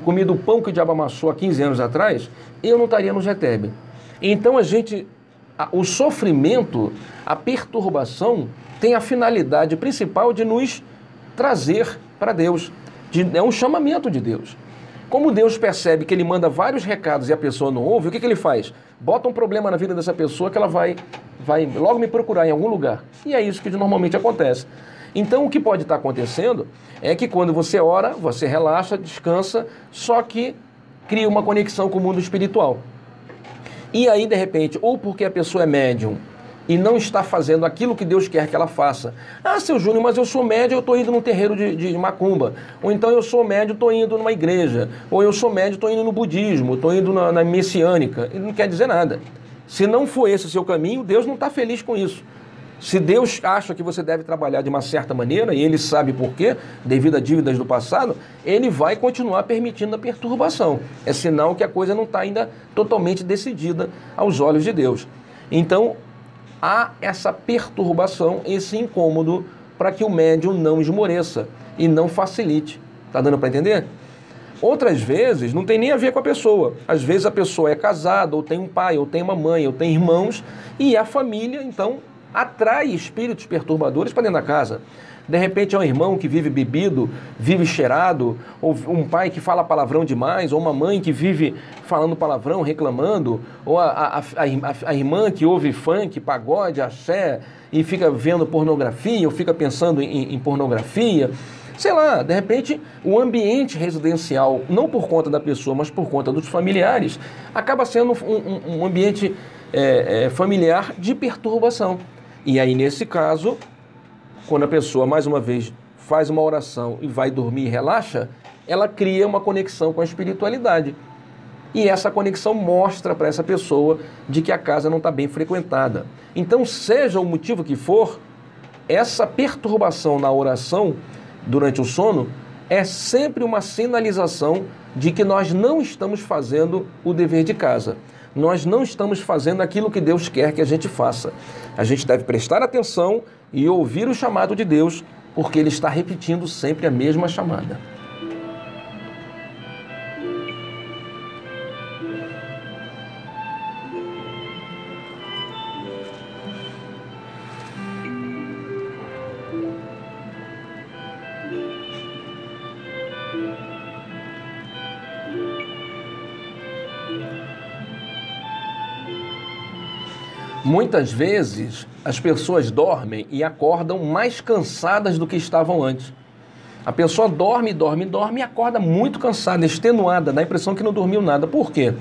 comido o pão que o diabo amassou há 15 anos atrás, eu não estaria no GTEB. Então o sofrimento, a perturbação, tem a finalidade principal de nos trazer para Deus. É um chamamento de Deus. Como Deus percebe que ele manda vários recados e a pessoa não ouve, o que ele faz? Bota um problema na vida dessa pessoa que ela vai logo me procurar em algum lugar. E é isso que normalmente acontece. Então o que pode estar acontecendo é que quando você ora, você relaxa, descansa, só que cria uma conexão com o mundo espiritual. E aí, de repente, ou porque a pessoa é médium e não está fazendo aquilo que Deus quer que ela faça. Seu Júnior, mas eu sou médium, eu estou indo num terreiro de macumba. Ou então eu sou médium, estou indo numa igreja. Ou eu sou médium, estou indo no budismo, estou indo na messiânica. Ele não quer dizer nada. Se não for esse o seu caminho, Deus não está feliz com isso. Se Deus acha que você deve trabalhar de uma certa maneira, e Ele sabe por quê, devido a dívidas do passado, Ele vai continuar permitindo a perturbação. É sinal que a coisa não está ainda totalmente decidida aos olhos de Deus. Então, há essa perturbação, esse incômodo, para que o médium não esmoreça e não facilite. Está dando para entender? Outras vezes, não tem nem a ver com a pessoa. Às vezes a pessoa é casada, ou tem um pai, ou tem uma mãe, ou tem irmãos, e a família, então, atrai espíritos perturbadores para dentro da casa. De repente é um irmão que vive bebido, vive cheirado, ou um pai que fala palavrão demais, ou uma mãe que vive falando palavrão, reclamando, ou a irmã que ouve funk, pagode, axé, e fica vendo pornografia, ou fica pensando em pornografia. sei lá, de repente o ambiente residencial, não por conta da pessoa, mas por conta dos familiares, acaba sendo um ambiente familiar de perturbação. E aí, nesse caso, quando a pessoa, mais uma vez, faz uma oração e vai dormir e relaxa, ela cria uma conexão com a espiritualidade. E essa conexão mostra para essa pessoa de que a casa não está bem frequentada. Então, seja o motivo que for, essa perturbação na oração durante o sono é sempre uma sinalização de que nós não estamos fazendo o dever de casa. Nós não estamos fazendo aquilo que Deus quer que a gente faça. A gente deve prestar atenção e ouvir o chamado de Deus, porque Ele está repetindo sempre a mesma chamada. Muitas vezes as pessoas dormem e acordam mais cansadas do que estavam antes. A pessoa dorme e acorda muito cansada, extenuada, dá a impressão que não dormiu nada. Por quê?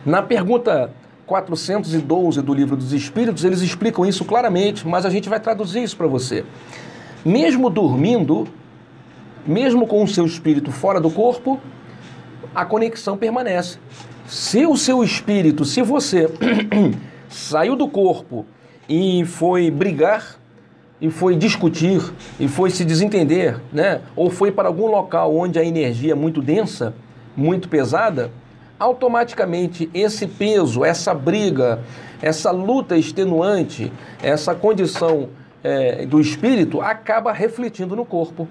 Na pergunta 412 do Livro dos Espíritos, eles explicam isso claramente, mas a gente vai traduzir isso para você. Mesmo dormindo, mesmo com o seu espírito fora do corpo, a conexão permanece. Se o seu espírito, se você saiu do corpo e foi brigar, e foi discutir, e foi se desentender, né? Ou foi para algum local onde a energia é muito densa, muito pesada, automaticamente esse peso, essa briga, essa luta extenuante, essa condição do espírito acaba refletindo no corpo.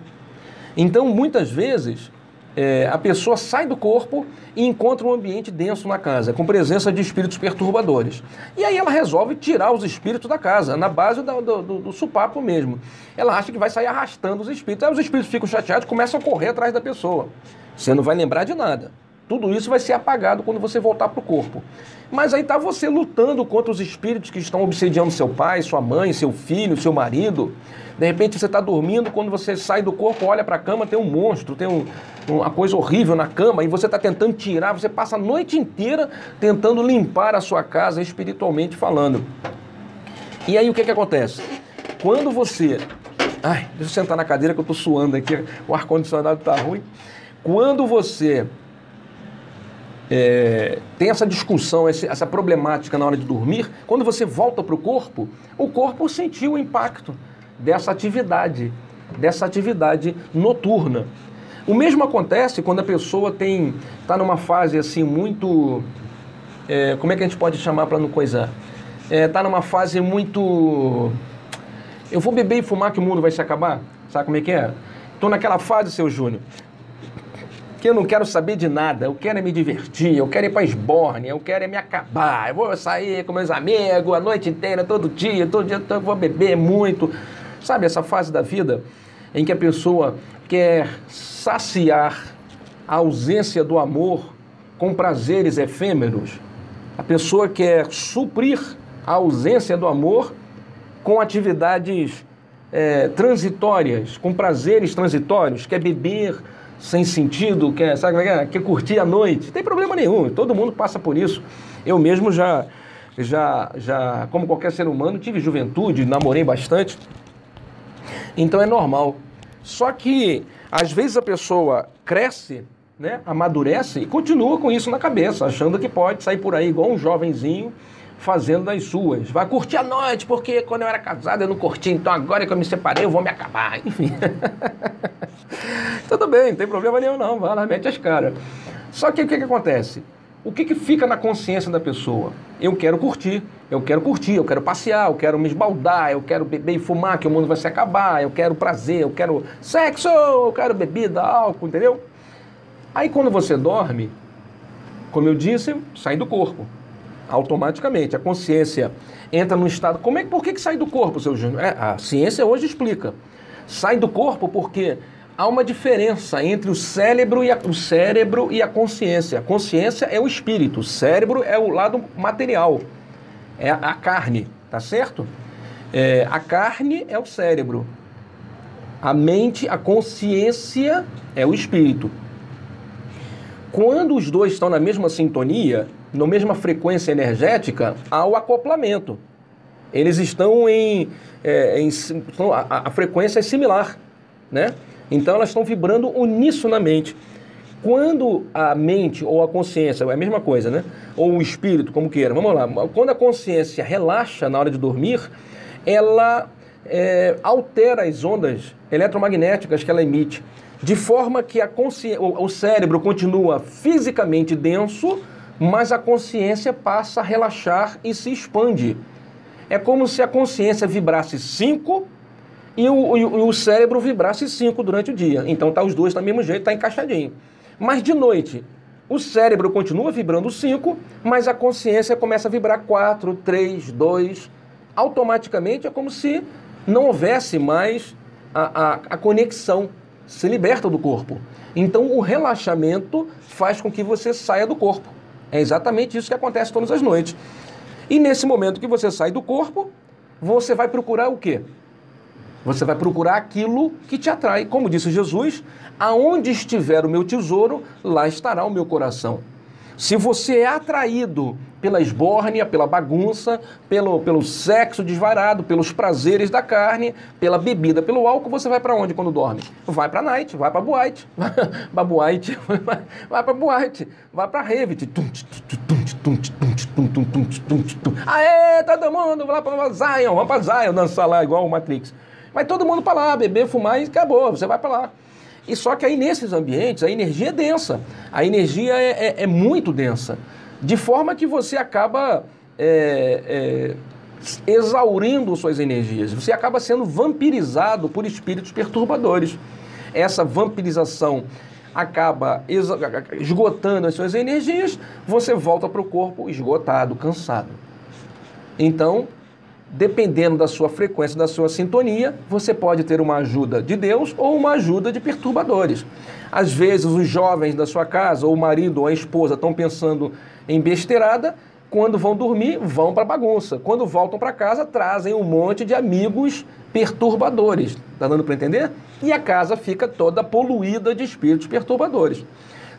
Então, muitas vezes, a pessoa sai do corpo e encontra um ambiente denso na casa, com presença de espíritos perturbadores. E aí ela resolve tirar os espíritos da casa, na base do supapo mesmo. Ela acha que vai sair arrastando os espíritos. Aí os espíritos ficam chateados e começam a correr atrás da pessoa. Você não vai lembrar de nada. Tudo isso vai ser apagado quando você voltar para o corpo. Mas aí está você lutando contra os espíritos que estão obsediando seu pai, sua mãe, seu filho, seu marido. De repente você está dormindo, quando você sai do corpo, olha para a cama, tem um monstro, tem uma coisa horrível na cama, e você está tentando tirar, você passa a noite inteira tentando limpar a sua casa espiritualmente falando. E aí o que acontece? Quando você... Ai, deixa eu sentar na cadeira que eu estou suando aqui, o ar-condicionado está ruim. Quando você... tem essa discussão, essa problemática na hora de dormir, quando você volta para o corpo sentiu o impacto dessa atividade noturna. O mesmo acontece quando a pessoa está numa fase assim muito... como é que a gente pode chamar para não coisar? Está numa fase muito... Eu vou beber e fumar que o mundo vai se acabar? Sabe como é que é? Estou naquela fase, seu Júnior, que eu não quero saber de nada, eu quero me divertir, eu quero ir para esbórnia, eu quero me acabar, eu vou sair com meus amigos a noite inteira, todo dia eu vou beber muito. Sabe essa fase da vida em que a pessoa quer saciar a ausência do amor com prazeres efêmeros? A pessoa quer suprir a ausência do amor com atividades transitórias, com prazeres transitórios, quer beber sem sentido, quer curtir a noite. Não tem problema nenhum, todo mundo passa por isso. Eu mesmo já, como qualquer ser humano, tive juventude, namorei bastante. Então é normal. Só que, às vezes, a pessoa cresce, né, amadurece e continua com isso na cabeça, achando que pode sair por aí igual um jovenzinho, fazendo das suas. Vai curtir a noite, porque quando eu era casado eu não curti, então agora que eu me separei eu vou me acabar. Enfim. Tudo bem, não tem problema nenhum não, vai lá, mete as caras. Só que o que acontece? O que fica na consciência da pessoa? Eu quero curtir, eu quero passear, eu quero me esbaldar, eu quero beber e fumar, que o mundo vai se acabar, eu quero prazer, eu quero sexo, eu quero bebida, álcool, entendeu? Aí quando você dorme, como eu disse, sai do corpo. Automaticamente, a consciência entra num estado... Por que sai do corpo, seu Júnior? A ciência hoje explica. Sai do corpo porque há uma diferença entre o cérebro e a consciência. A consciência é o espírito, o cérebro é o lado material, é a carne, tá certo? A carne é o cérebro. A mente, a consciência é o espírito. Quando os dois estão na mesma sintonia, na mesma frequência energética, há o acoplamento. Eles estão a frequência é similar, né? Então elas estão vibrando unissonamente. Quando a mente ou a consciência, é a mesma coisa, né? Ou o espírito, como queira, vamos lá. Quando a consciência relaxa na hora de dormir, ela altera as ondas eletromagnéticas que ela emite, de forma que o cérebro continua fisicamente denso, mas a consciência passa a relaxar e se expande. É como se a consciência vibrasse 5 e o cérebro vibrasse 5 durante o dia. Então tá os dois do mesmo jeito, tá encaixadinho. Mas de noite, o cérebro continua vibrando 5, mas a consciência começa a vibrar 4, 3, 2. Automaticamente é como se não houvesse mais a conexão, se liberta do corpo. Então o relaxamento faz com que você saia do corpo. É exatamente isso que acontece todas as noites. E nesse momento que você sai do corpo, você vai procurar o quê? Você vai procurar aquilo que te atrai. Como disse Jesus, aonde estiver o meu tesouro, lá estará o meu coração. Se você é atraído pela esbórnia, pela bagunça, pelo sexo desvarado, pelos prazeres da carne, pela bebida, pelo álcool, você vai para onde quando dorme? Vai para night, vai para boate, vai para boate, vai para rave. Aê, todo mundo, vai lá para Zion, vamos para Zion dançar lá igual o Matrix. Vai todo mundo para lá, beber, fumar e acabou, você vai para lá. E só que aí nesses ambientes a energia é densa, a energia é muito densa, de forma que você acaba exaurindo suas energias, você acaba sendo vampirizado por espíritos perturbadores. Essa vampirização acaba esgotando as suas energias, você volta para o corpo esgotado, cansado. Então, dependendo da sua frequência, da sua sintonia, você pode ter uma ajuda de Deus ou uma ajuda de perturbadores. Às vezes, os jovens da sua casa, ou o marido ou a esposa, estão pensando em besteirada, quando vão dormir, vão para bagunça. Quando voltam para casa, trazem um monte de amigos perturbadores. Está dando para entender? E a casa fica toda poluída de espíritos perturbadores.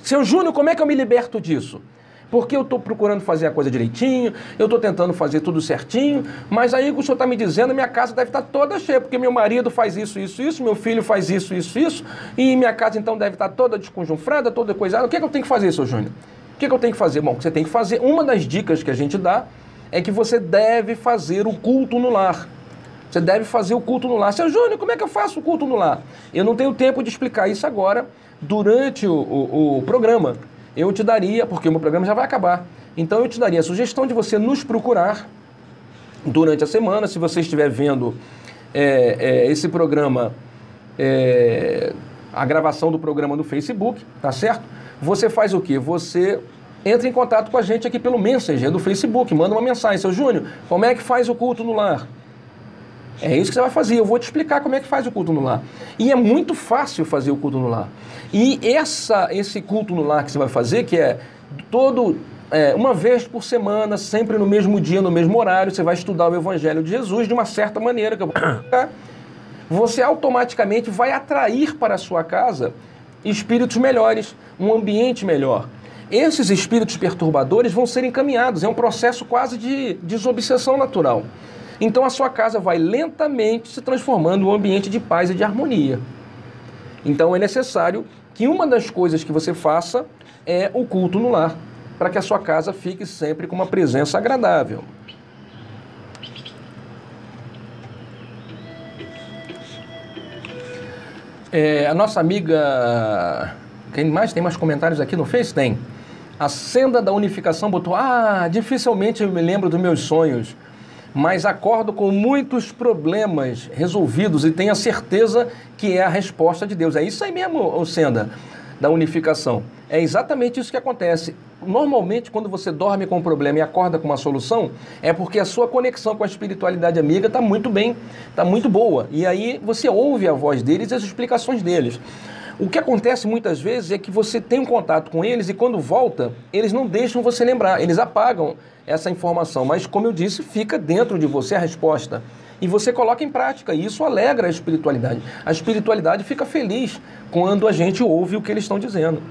Seu Júnior, como é que eu me liberto disso? Porque eu estou procurando fazer a coisa direitinho, eu estou tentando fazer tudo certinho, mas aí o senhor está me dizendo, minha casa deve estar toda cheia, porque meu marido faz isso, meu filho faz isso, e minha casa então deve estar toda desconjunfrada, toda coisada. O que é que eu tenho que fazer, seu Júnior? O que é que eu tenho que fazer? Bom, o que você tem que fazer, uma das dicas que a gente dá, é que você deve fazer o culto no lar. Você deve fazer o culto no lar. Seu Júnior, como é que eu faço o culto no lar? Eu não tenho tempo de explicar isso agora, durante o programa. Eu te daria, porque o meu programa já vai acabar, então eu te daria a sugestão de você nos procurar durante a semana, se você estiver vendo esse programa, a gravação do programa no Facebook, tá certo? Você faz o quê? Você entra em contato com a gente aqui pelo Messenger do Facebook, manda uma mensagem, seu Júnior, como é que faz o culto no lar? É isso que você vai fazer, eu vou te explicar como é que faz o culto no lar. E é muito fácil fazer o culto no lar. E esse culto no lar que você vai fazer, que é uma vez por semana, sempre no mesmo dia, no mesmo horário, você vai estudar o Evangelho de Jesus de uma certa maneira, que eu vou explicar. Você automaticamente vai atrair para a sua casa espíritos melhores, um ambiente melhor. Esses espíritos perturbadores vão ser encaminhados, é um processo quase de desobsessão natural. Então a sua casa vai lentamente se transformando em um ambiente de paz e de harmonia. Então é necessário que uma das coisas que você faça é o culto no lar, para que a sua casa fique sempre com uma presença agradável. A nossa amiga... Quem mais? Tem mais comentários aqui no Face? Tem. A Senda da Unificação botou: dificilmente eu me lembro dos meus sonhos, mas acordo com muitos problemas resolvidos e tenho a certeza que é a resposta de Deus. É isso aí mesmo, Senda, da unificação. É exatamente isso que acontece. Normalmente, quando você dorme com um problema e acorda com uma solução, é porque a sua conexão com a espiritualidade amiga está muito bem, está muito boa. E aí você ouve a voz deles e as explicações deles. O que acontece muitas vezes é que você tem um contato com eles e quando volta, eles não deixam você lembrar, eles apagam essa informação. Mas, como eu disse, fica dentro de você a resposta. e você coloca em prática, e isso alegra a espiritualidade. A espiritualidade fica feliz quando a gente ouve o que eles estão dizendo.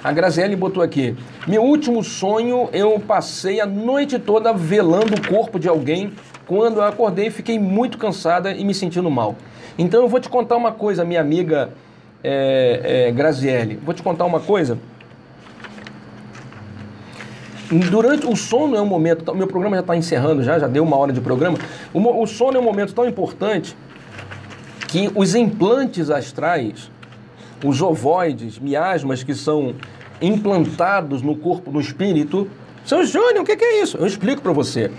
A Graziele botou aqui: meu último sonho, eu passei a noite toda velando o corpo de alguém. Quando eu acordei, fiquei muito cansada e me sentindo mal. Então eu vou te contar uma coisa, minha amiga Graziele. Vou te contar uma coisa. Durante o sono é um momento... Meu programa já está encerrando, já deu 1 hora de programa. O sono é um momento tão importante que os implantes astrais, os ovoides, miasmas que são implantados no corpo, no espírito... Seu Júnior, o que é isso? Eu explico para você.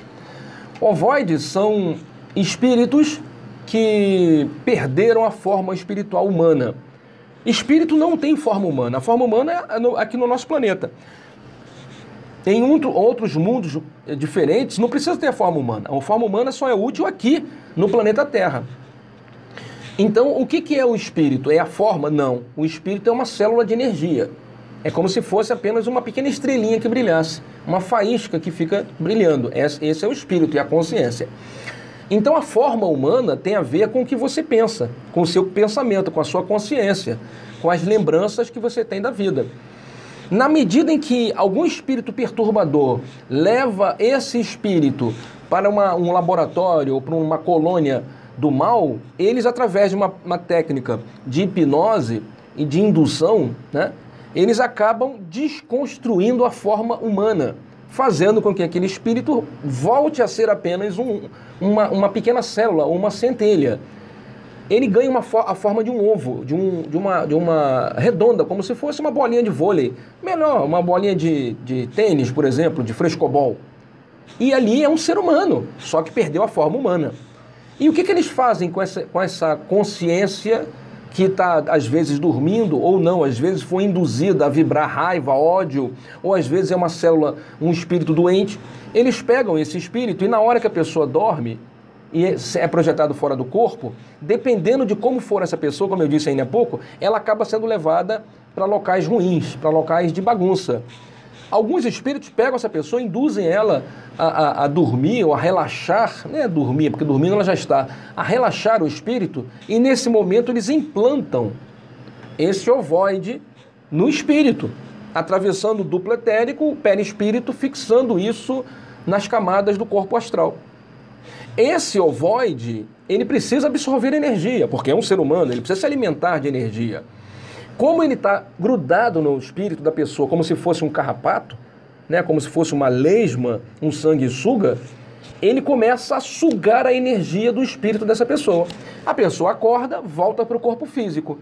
Ovoides são espíritos que perderam a forma espiritual humana. Espírito não tem forma humana. A forma humana é aqui no nosso planeta. Em outros mundos diferentes, não precisa ter a forma humana. A forma humana só é útil aqui, no planeta Terra. Então, o que é o espírito? É a forma? Não. O espírito é uma célula de energia. É como se fosse apenas uma pequena estrelinha que brilhasse. Uma faísca que fica brilhando. Esse é o espírito e a consciência. Então, a forma humana tem a ver com o que você pensa, com o seu pensamento, com a sua consciência, com as lembranças que você tem da vida. Na medida em que algum espírito perturbador leva esse espírito para um laboratório ou para uma colônia do mal, eles, através de uma técnica de hipnose e de indução, né, eles acabam desconstruindo a forma humana, fazendo com que aquele espírito volte a ser apenas uma pequena célula, uma centelha. Ele ganha a forma de um ovo, de uma redonda, como se fosse uma bolinha de vôlei. Melhor, uma bolinha de tênis, por exemplo, de frescobol. E ali é um ser humano, só que perdeu a forma humana. E o que eles fazem com essa consciência que está, às vezes, dormindo, ou não, às vezes foi induzida a vibrar raiva, ódio, ou às vezes é uma célula, um espírito doente? Eles pegam esse espírito e na hora que a pessoa dorme, e é projetado fora do corpo, dependendo de como for essa pessoa, como eu disse ainda há pouco, ela acaba sendo levada para locais ruins, para locais de bagunça. Alguns espíritos pegam essa pessoa e induzem ela a dormir ou a relaxar, não é dormir, porque dormindo ela já está, a relaxar o espírito, e nesse momento eles implantam esse ovoide no espírito, atravessando o duplo etérico, o perispírito, fixando isso nas camadas do corpo astral. Esse ovoide, ele precisa absorver energia, porque é um ser humano, ele precisa se alimentar de energia. Como ele está grudado no espírito da pessoa, como se fosse um carrapato, né, como se fosse uma lesma, um sanguessuga, ele começa a sugar a energia do espírito dessa pessoa. A pessoa acorda, volta para o corpo físico.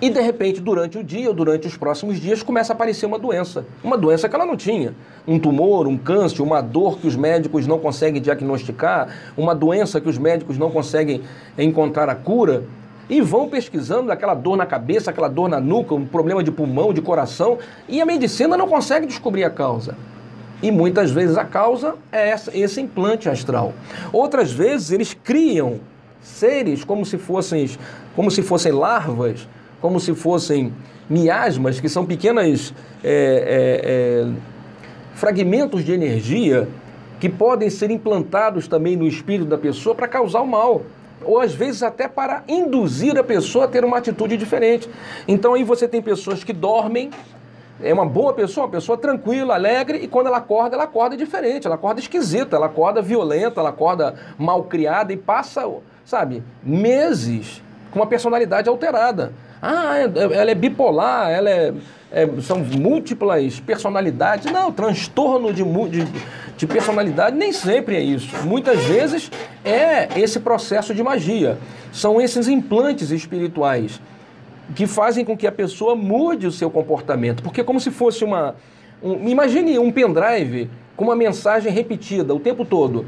E, de repente, durante o dia ou durante os próximos dias, começa a aparecer uma doença. Uma doença que ela não tinha. Um tumor, um câncer, uma dor que os médicos não conseguem diagnosticar, uma doença que os médicos não conseguem encontrar a cura. E vão pesquisando aquela dor na cabeça, aquela dor na nuca, um problema de pulmão, de coração, e a medicina não consegue descobrir a causa. E muitas vezes a causa é esse implante astral. Outras vezes eles criam seres como se fossem larvas, como se fossem miasmas, que são pequenos fragmentos de energia que podem ser implantados também no espírito da pessoa para causar o mal. Ou às vezes até para induzir a pessoa a ter uma atitude diferente. Então aí você tem pessoas que dormem, é uma boa pessoa, uma pessoa tranquila, alegre, e quando ela acorda diferente, ela acorda esquisita, ela acorda violenta, ela acorda malcriada e passa, sabe, meses com uma personalidade alterada. Ela é bipolar, são múltiplas personalidades. Não, transtorno de personalidade nem sempre é isso. Muitas vezes é esse processo de magia. São esses implantes espirituais que fazem com que a pessoa mude o seu comportamento. Porque é como se fosse imagine um pendrive com uma mensagem repetida o tempo todo.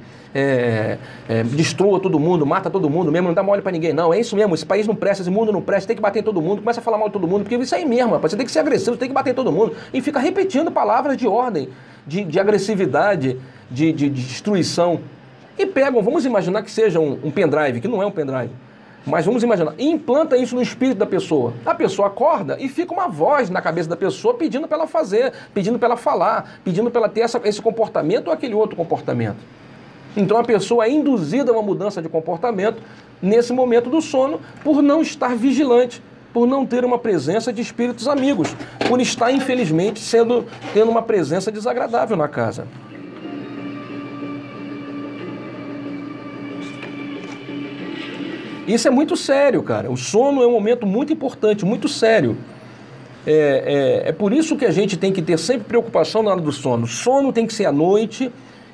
Destrua todo mundo, mata todo mundo mesmo, não dá mole pra ninguém, não. É isso mesmo, esse país não presta, esse mundo não presta, tem que bater em todo mundo, começa a falar mal de todo mundo, porque isso aí mesmo, rapaz, você tem que ser agressivo, você tem que bater em todo mundo. E fica repetindo palavras de ordem, de agressividade, de destruição. E pegam, vamos imaginar que seja um pendrive, que não é um pendrive. Mas vamos imaginar, implanta isso no espírito da pessoa. A pessoa acorda e fica uma voz na cabeça da pessoa pedindo para ela fazer, pedindo para ela falar, pedindo para ela ter esse comportamento ou aquele outro comportamento. Então a pessoa é induzida a uma mudança de comportamento nesse momento do sono por não estar vigilante, por não ter uma presença de espíritos amigos, por estar, infelizmente, tendo uma presença desagradável na casa. Isso é muito sério, cara. O sono é um momento muito importante, muito sério. É por isso que a gente tem que ter sempre preocupação na hora do sono. O sono tem que ser à noite,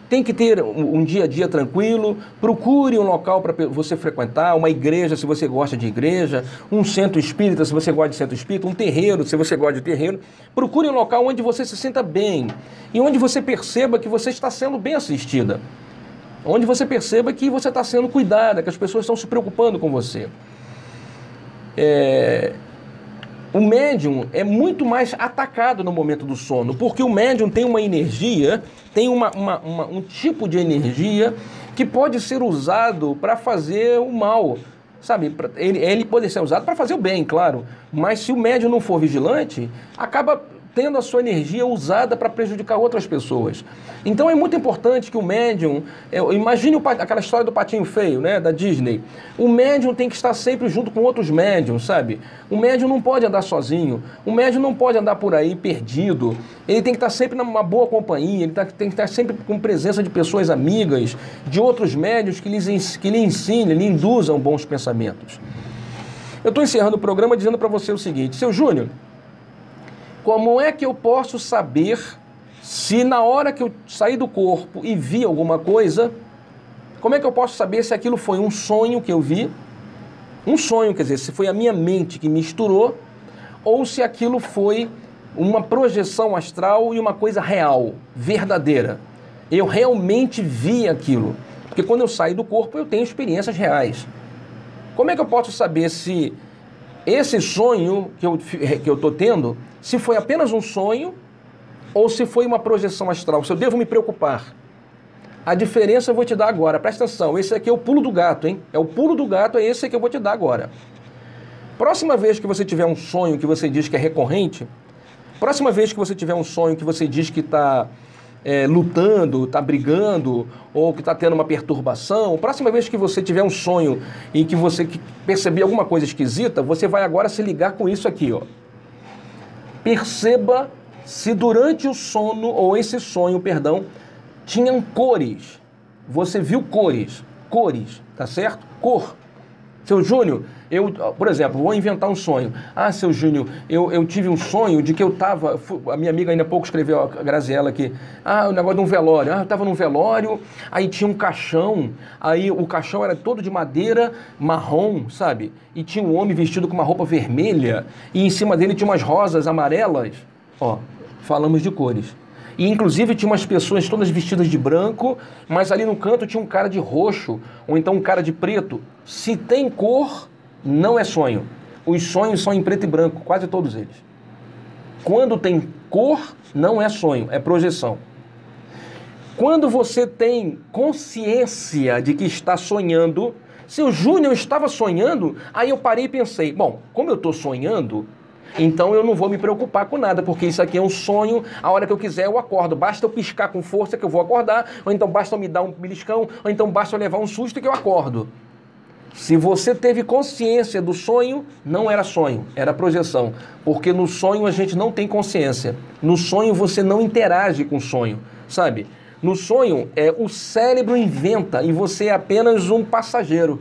tem que ter um dia a dia tranquilo. Procure um local para você frequentar, uma igreja, se você gosta de igreja, um centro espírita, se você gosta de centro espírita, um terreiro, se você gosta de terreiro. Procure um local onde você se sinta bem e onde você perceba que você está sendo bem assistida. Onde você perceba que você está sendo cuidada, que as pessoas estão se preocupando com você. O médium é muito mais atacado no momento do sono, porque o médium tem uma energia, tem um tipo de energia que pode ser usado para fazer o mal, sabe? Ele pode ser usado para fazer o bem, claro, mas se o médium não for vigilante, acaba tendo a sua energia usada para prejudicar outras pessoas. Então é muito importante que o médium, imagine aquela história do patinho feio, né, da Disney. O médium tem que estar sempre junto com outros médiums, sabe? O médium não pode andar sozinho, o médium não pode andar por aí perdido, ele tem que estar sempre numa boa companhia, ele tem que estar sempre com presença de pessoas amigas, de outros médiums que lhe ensinem, lhe induzam bons pensamentos. Eu estou encerrando o programa dizendo para você o seguinte: seu Júnior, como é que eu posso saber se na hora que eu saí do corpo e vi alguma coisa, como é que eu posso saber se aquilo foi um sonho que eu vi, um sonho, quer dizer, se foi a minha mente que misturou, ou se aquilo foi uma projeção astral e uma coisa real, verdadeira. Eu realmente vi aquilo. Porque quando eu saio do corpo, eu tenho experiências reais. Como é que eu posso saber se esse sonho que eu estou tendo, se foi apenas um sonho ou se foi uma projeção astral? Se eu devo me preocupar? A diferença eu vou te dar agora. Presta atenção, esse aqui é o pulo do gato, hein? É o pulo do gato, é esse que eu vou te dar agora. Próxima vez que você tiver um sonho que você diz que é recorrente, próxima vez que você tiver um sonho que você diz que está lutando, está brigando, ou que está tendo uma perturbação, próxima vez que você tiver um sonho em que você perceber alguma coisa esquisita, você vai agora se ligar com isso aqui, ó. Perceba se durante o sono, ou esse sonho, perdão, tinham cores. Você viu cores, tá certo? Cor. Seu Júnior, por exemplo, vou inventar um sonho. Ah, seu Júnior, eu tive um sonho de que eu estava... A minha amiga ainda há pouco escreveu, a Graziela aqui. Ah, o negócio de um velório. Ah, eu estava num velório, aí tinha um caixão, aí o caixão era todo de madeira marrom, sabe? E tinha um homem vestido com uma roupa vermelha, e em cima dele tinha umas rosas amarelas. Ó, falamos de cores. E inclusive tinha umas pessoas todas vestidas de branco, mas ali no canto tinha um cara de roxo, ou então um cara de preto. Se tem cor, não é sonho. Os sonhos são em preto e branco, quase todos eles. Quando tem cor, não é sonho, é projeção. Quando você tem consciência de que está sonhando, se o Júnior estava sonhando, aí eu parei e pensei, bom, como eu estou sonhando, então eu não vou me preocupar com nada, porque isso aqui é um sonho, a hora que eu quiser eu acordo, basta eu piscar com força que eu vou acordar, ou então basta eu me dar um beliscão, ou então basta eu levar um susto que eu acordo. Se você teve consciência do sonho, não era sonho, era projeção, porque no sonho a gente não tem consciência, no sonho você não interage com o sonho, sabe? No sonho, o cérebro inventa e você é apenas um passageiro,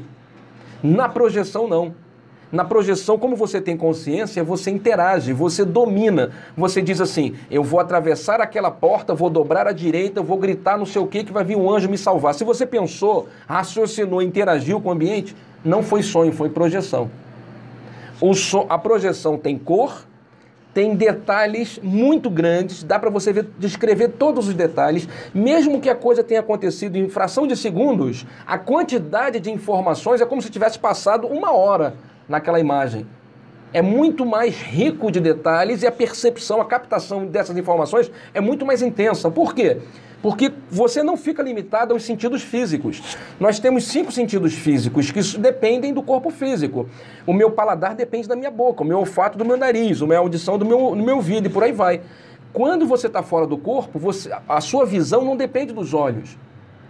na projeção não. Na projeção, como você tem consciência, você interage, você domina. Você diz assim, eu vou atravessar aquela porta, vou dobrar à direita, vou gritar não sei o que vai vir um anjo me salvar. Se você pensou, raciocinou, interagiu com o ambiente, não foi sonho, foi projeção. A projeção tem cor, tem detalhes muito grandes, dá para você descrever todos os detalhes, mesmo que a coisa tenha acontecido em fração de segundos, a quantidade de informações é como se tivesse passado uma hora naquela imagem. é muito mais rico de detalhes e a percepção, a captação dessas informações é muito mais intensa. Por quê? Porque você não fica limitado aos sentidos físicos. Nós temos 5 sentidos físicos que dependem do corpo físico. O meu paladar depende da minha boca, o meu olfato do meu nariz, a minha audição do meu ouvido e por aí vai. Quando você está fora do corpo, a sua visão não depende dos olhos.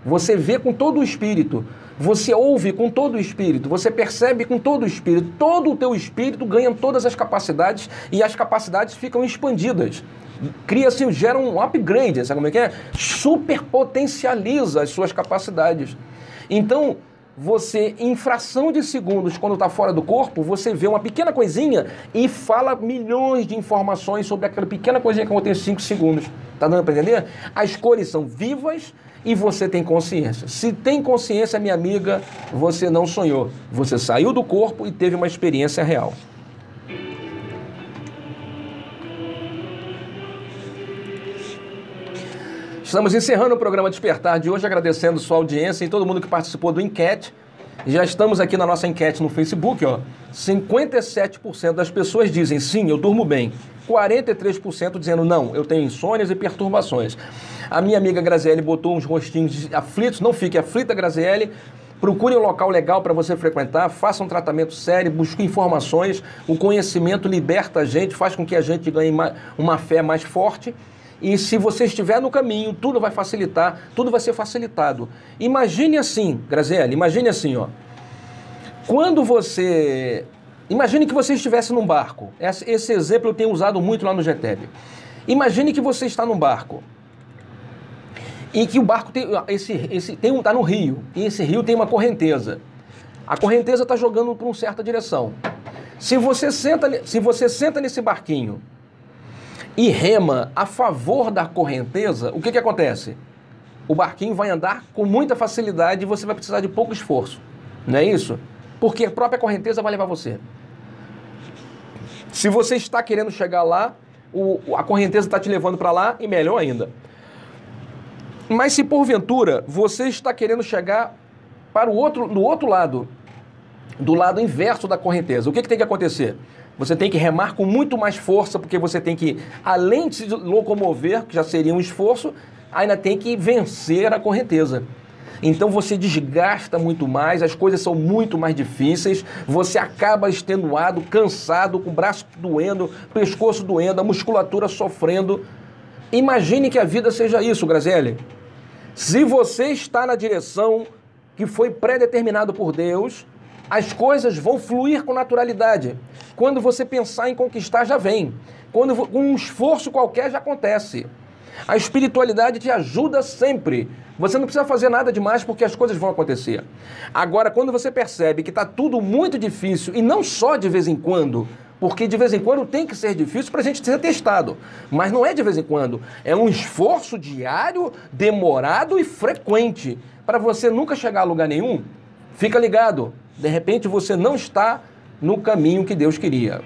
Você vê com todo o espírito, você ouve com todo o espírito, você percebe com todo o espírito. Todo o teu espírito ganha todas as capacidades e as capacidades ficam expandidas. Cria-se, gera um upgrade, sabe como é que é? Superpotencializa as suas capacidades. Então, você, em fração de segundos, quando está fora do corpo, você vê uma pequena coisinha e fala milhões de informações sobre aquela pequena coisinha que acontece em 5 segundos. Tá dando para entender? As cores são vivas e você tem consciência. Se tem consciência, minha amiga, você não sonhou. Você saiu do corpo e teve uma experiência real. Estamos encerrando o programa Despertar de hoje, agradecendo sua audiência e todo mundo que participou do enquete. Já estamos aqui na nossa enquete no Facebook, ó. 57% das pessoas dizem sim, eu durmo bem. 43% dizendo não, eu tenho insônias e perturbações. A minha amiga Graziele botou uns rostinhos aflitos, não fique aflita, Graziele. Procure um local legal para você frequentar, faça um tratamento sério, busque informações. O conhecimento liberta a gente, faz com que a gente ganhe uma fé mais forte. E se você estiver no caminho, tudo vai facilitar, tudo vai ser facilitado. Imagine assim, Graziele, imagine assim, ó. Quando você... Imagine que você estivesse num barco. Esse exemplo eu tenho usado muito lá no GTEB. Imagine que você está num barco. E que o barco está no rio. E esse rio tem uma correnteza. A correnteza está jogando para uma certa direção. Se você senta nesse barquinho e rema a favor da correnteza, o que acontece? O barquinho vai andar com muita facilidade e você vai precisar de pouco esforço. Não é isso? Porque a própria correnteza vai levar você. Se você está querendo chegar lá, a correnteza está te levando para lá e melhor ainda. Mas se porventura você está querendo chegar para do outro lado, do lado inverso da correnteza, o que tem que acontecer? Você tem que remar com muito mais força, porque você tem que, além de se locomover, que já seria um esforço, ainda tem que vencer a correnteza. Então você desgasta muito mais, as coisas são muito mais difíceis, você acaba extenuado, cansado, com o braço doendo, pescoço doendo, a musculatura sofrendo. Imagine que a vida seja isso, Graziele. Se você está na direção que foi pré-determinado por Deus, as coisas vão fluir com naturalidade. Quando você pensar em conquistar, já vem. Com um esforço qualquer, já acontece. A espiritualidade te ajuda sempre. Você não precisa fazer nada demais porque as coisas vão acontecer. Agora, quando você percebe que está tudo muito difícil, e não só de vez em quando, porque de vez em quando tem que ser difícil para a gente ser testado. Mas não é de vez em quando. É um esforço diário, demorado e frequente. Para você nunca chegar a lugar nenhum, fica ligado. De repente você não está no caminho que Deus queria.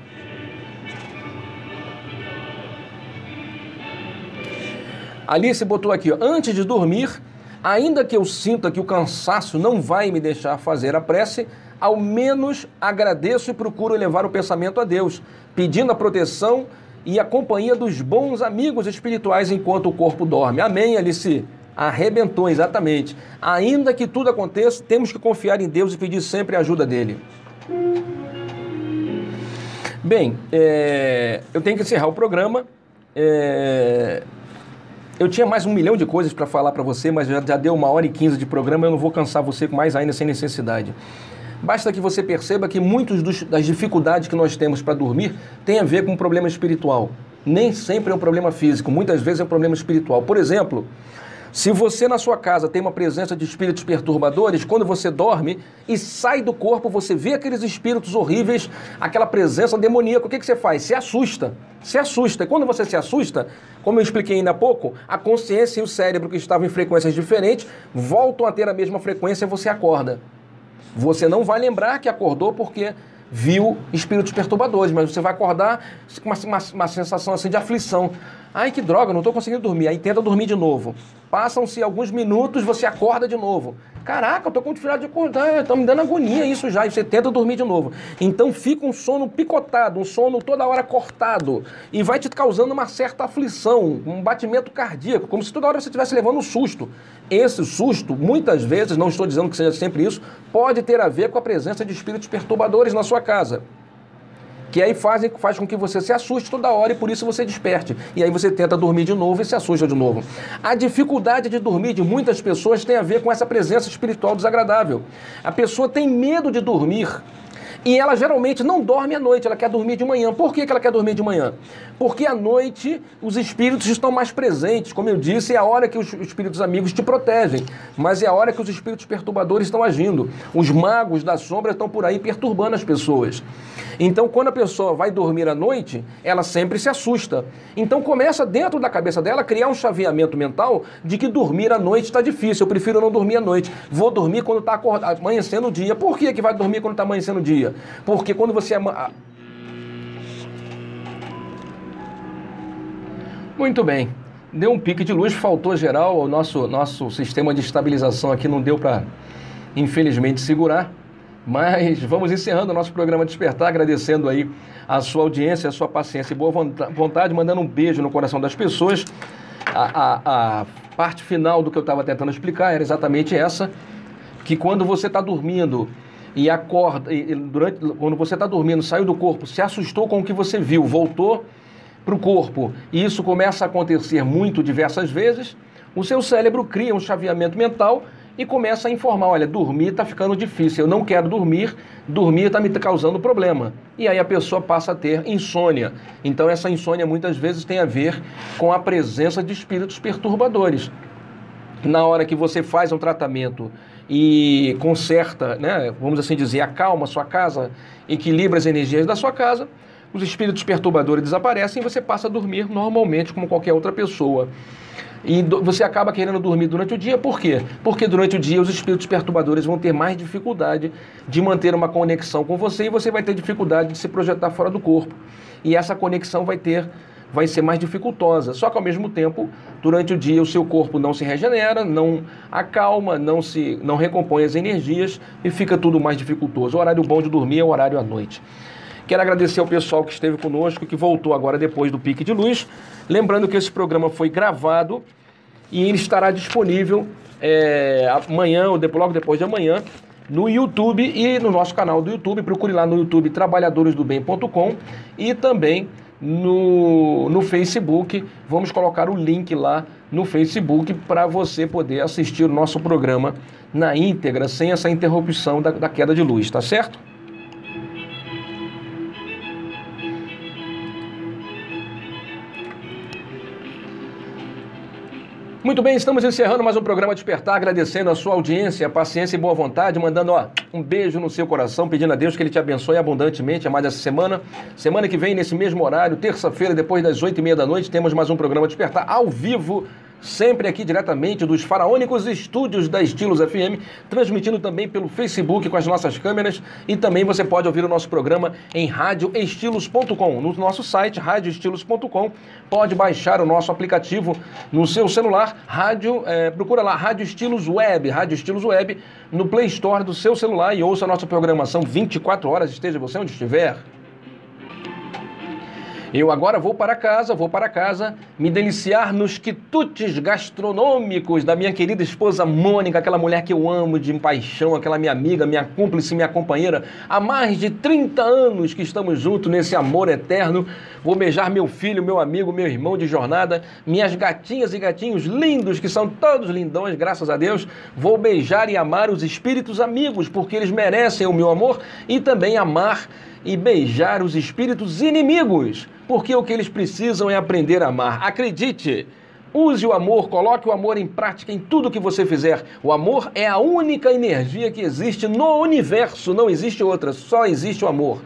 Alice botou aqui, ó, antes de dormir, ainda que eu sinta que o cansaço não vai me deixar fazer a prece, ao menos agradeço e procuro elevar o pensamento a Deus, pedindo a proteção e a companhia dos bons amigos espirituais enquanto o corpo dorme. Amém, Alice? Arrebentou, exatamente. Ainda que tudo aconteça, temos que confiar em Deus e pedir sempre a ajuda dele. Bem, eu tenho que encerrar o programa. Eu tinha mais 1 milhão de coisas para falar para você, mas já deu 1h15 de programa, eu não vou cansar você com mais ainda sem necessidade. Basta que você perceba que muitas das dificuldades que nós temos para dormir tem a ver com um problema espiritual. Nem sempre é um problema físico, muitas vezes é um problema espiritual. Por exemplo, se você na sua casa tem uma presença de espíritos perturbadores, quando você dorme e sai do corpo, você vê aqueles espíritos horríveis, aquela presença demoníaca, o que você faz? Se assusta. Se assusta. E quando você se assusta, como eu expliquei ainda há pouco, a consciência e o cérebro que estavam em frequências diferentes voltam a ter a mesma frequência e você acorda. Você não vai lembrar que acordou porque viu espíritos perturbadores, mas você vai acordar com uma sensação assim de aflição. Ai, que droga, não estou conseguindo dormir. Aí tenta dormir de novo. Passam-se alguns minutos, você acorda de novo. Caraca, eu tô com dificuldade de acordar, tá me dando agonia isso já, e você tenta dormir de novo. Então fica um sono picotado, um sono toda hora cortado, e vai te causando uma certa aflição, um batimento cardíaco, como se toda hora você estivesse levando um susto. Esse susto, muitas vezes, não estou dizendo que seja sempre isso, pode ter a ver com a presença de espíritos perturbadores na sua casa, que aí faz com que você se assuste toda hora e por isso você desperte. E aí você tenta dormir de novo e se assusta de novo. A dificuldade de dormir de muitas pessoas tem a ver com essa presença espiritual desagradável. A pessoa tem medo de dormir e ela geralmente não dorme à noite, ela quer dormir de manhã. Por que ela quer dormir de manhã? Porque à noite os espíritos estão mais presentes. Como eu disse, é a hora que os espíritos amigos te protegem, mas é a hora que os espíritos perturbadores estão agindo. Os magos da sombra estão por aí perturbando as pessoas. Então, quando a pessoa vai dormir à noite, ela sempre se assusta. Então, começa dentro da cabeça dela a criar um chaveamento mental de que dormir à noite está difícil. Eu prefiro não dormir à noite. Vou dormir quando está amanhecendo o dia. Por que vai dormir quando está amanhecendo o dia? Porque quando você... Muito bem. Deu um pique de luz, faltou geral. O nosso sistema de estabilização aqui não deu para, infelizmente, segurar. Mas vamos encerrando o nosso programa Despertar, agradecendo aí a sua audiência, a sua paciência e boa vontade, mandando um beijo no coração das pessoas. A parte final do que eu estava tentando explicar era exatamente essa, que quando você está dormindo e acorda, quando você está dormindo, saiu do corpo, se assustou com o que você viu, voltou para o corpo, e isso começa a acontecer muito diversas vezes, o seu cérebro cria um chaveamento mental e começa a informar, olha, dormir está ficando difícil, eu não quero dormir está me causando problema. E aí a pessoa passa a ter insônia. Então essa insônia muitas vezes tem a ver com a presença de espíritos perturbadores. Na hora que você faz um tratamento e conserta, né, vamos assim dizer, acalma a sua casa, equilibra as energias da sua casa, os espíritos perturbadores desaparecem e você passa a dormir normalmente como qualquer outra pessoa. E você acaba querendo dormir durante o dia, por quê? Porque durante o dia os espíritos perturbadores vão ter mais dificuldade de manter uma conexão com você e você vai ter dificuldade de se projetar fora do corpo. E essa conexão vai ser mais dificultosa. Só que ao mesmo tempo, durante o dia o seu corpo não se regenera, não acalma, não recompõe as energias e fica tudo mais dificultoso. O horário bom de dormir é o horário à noite. Quero agradecer ao pessoal que esteve conosco, que voltou agora depois do pique de luz. Lembrando que esse programa foi gravado e ele estará disponível amanhã, ou logo depois de amanhã, no YouTube e no nosso canal do YouTube. Procure lá no YouTube trabalhadoresdobem.com e também no Facebook. Vamos colocar o link lá no Facebook para você poder assistir o nosso programa na íntegra, sem essa interrupção da queda de luz, tá certo? Muito bem, estamos encerrando mais um programa Despertar, agradecendo a sua audiência, a paciência e boa vontade, mandando um beijo no seu coração, pedindo a Deus que Ele te abençoe abundantemente a mais essa semana. Semana que vem, nesse mesmo horário, terça-feira, depois das 8h30 da noite, temos mais um programa Despertar ao vivo, sempre aqui diretamente dos faraônicos estúdios da Estilos FM, transmitindo também pelo Facebook com as nossas câmeras, e também você pode ouvir o nosso programa em radioestilos.com, no nosso site radioestilos.com, pode baixar o nosso aplicativo no seu celular, procura lá Rádio Estilos Web, no Play Store do seu celular e ouça a nossa programação 24 horas, esteja você onde estiver. Eu agora vou para casa me deliciar nos quitutes gastronômicos da minha querida esposa Mônica, aquela mulher que eu amo de paixão, aquela minha amiga, minha cúmplice, minha companheira. Há mais de 30 anos que estamos juntos nesse amor eterno. Vou beijar meu filho, meu amigo, meu irmão de jornada, minhas gatinhas e gatinhos lindos, que são todos lindões, graças a Deus. Vou beijar e amar os espíritos amigos, porque eles merecem o meu amor, e também amar e beijar os espíritos inimigos, porque o que eles precisam é aprender a amar. Acredite, use o amor, coloque o amor em prática em tudo que você fizer. O amor é a única energia que existe no universo, não existe outra, só existe o amor.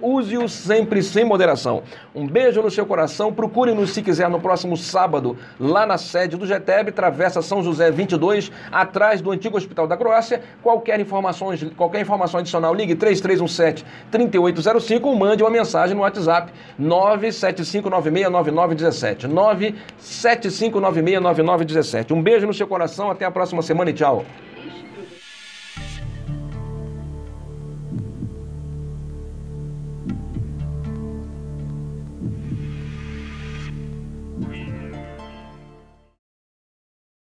Use-o sempre sem moderação. Um beijo no seu coração, procure-nos se quiser no próximo sábado, lá na sede do GETEB, Travessa São José 22, atrás do antigo Hospital da Croácia. Qualquer informação adicional, ligue 3317-3805 ou mande uma mensagem no WhatsApp 975969917. 975969917. Um beijo no seu coração, até a próxima semana e tchau.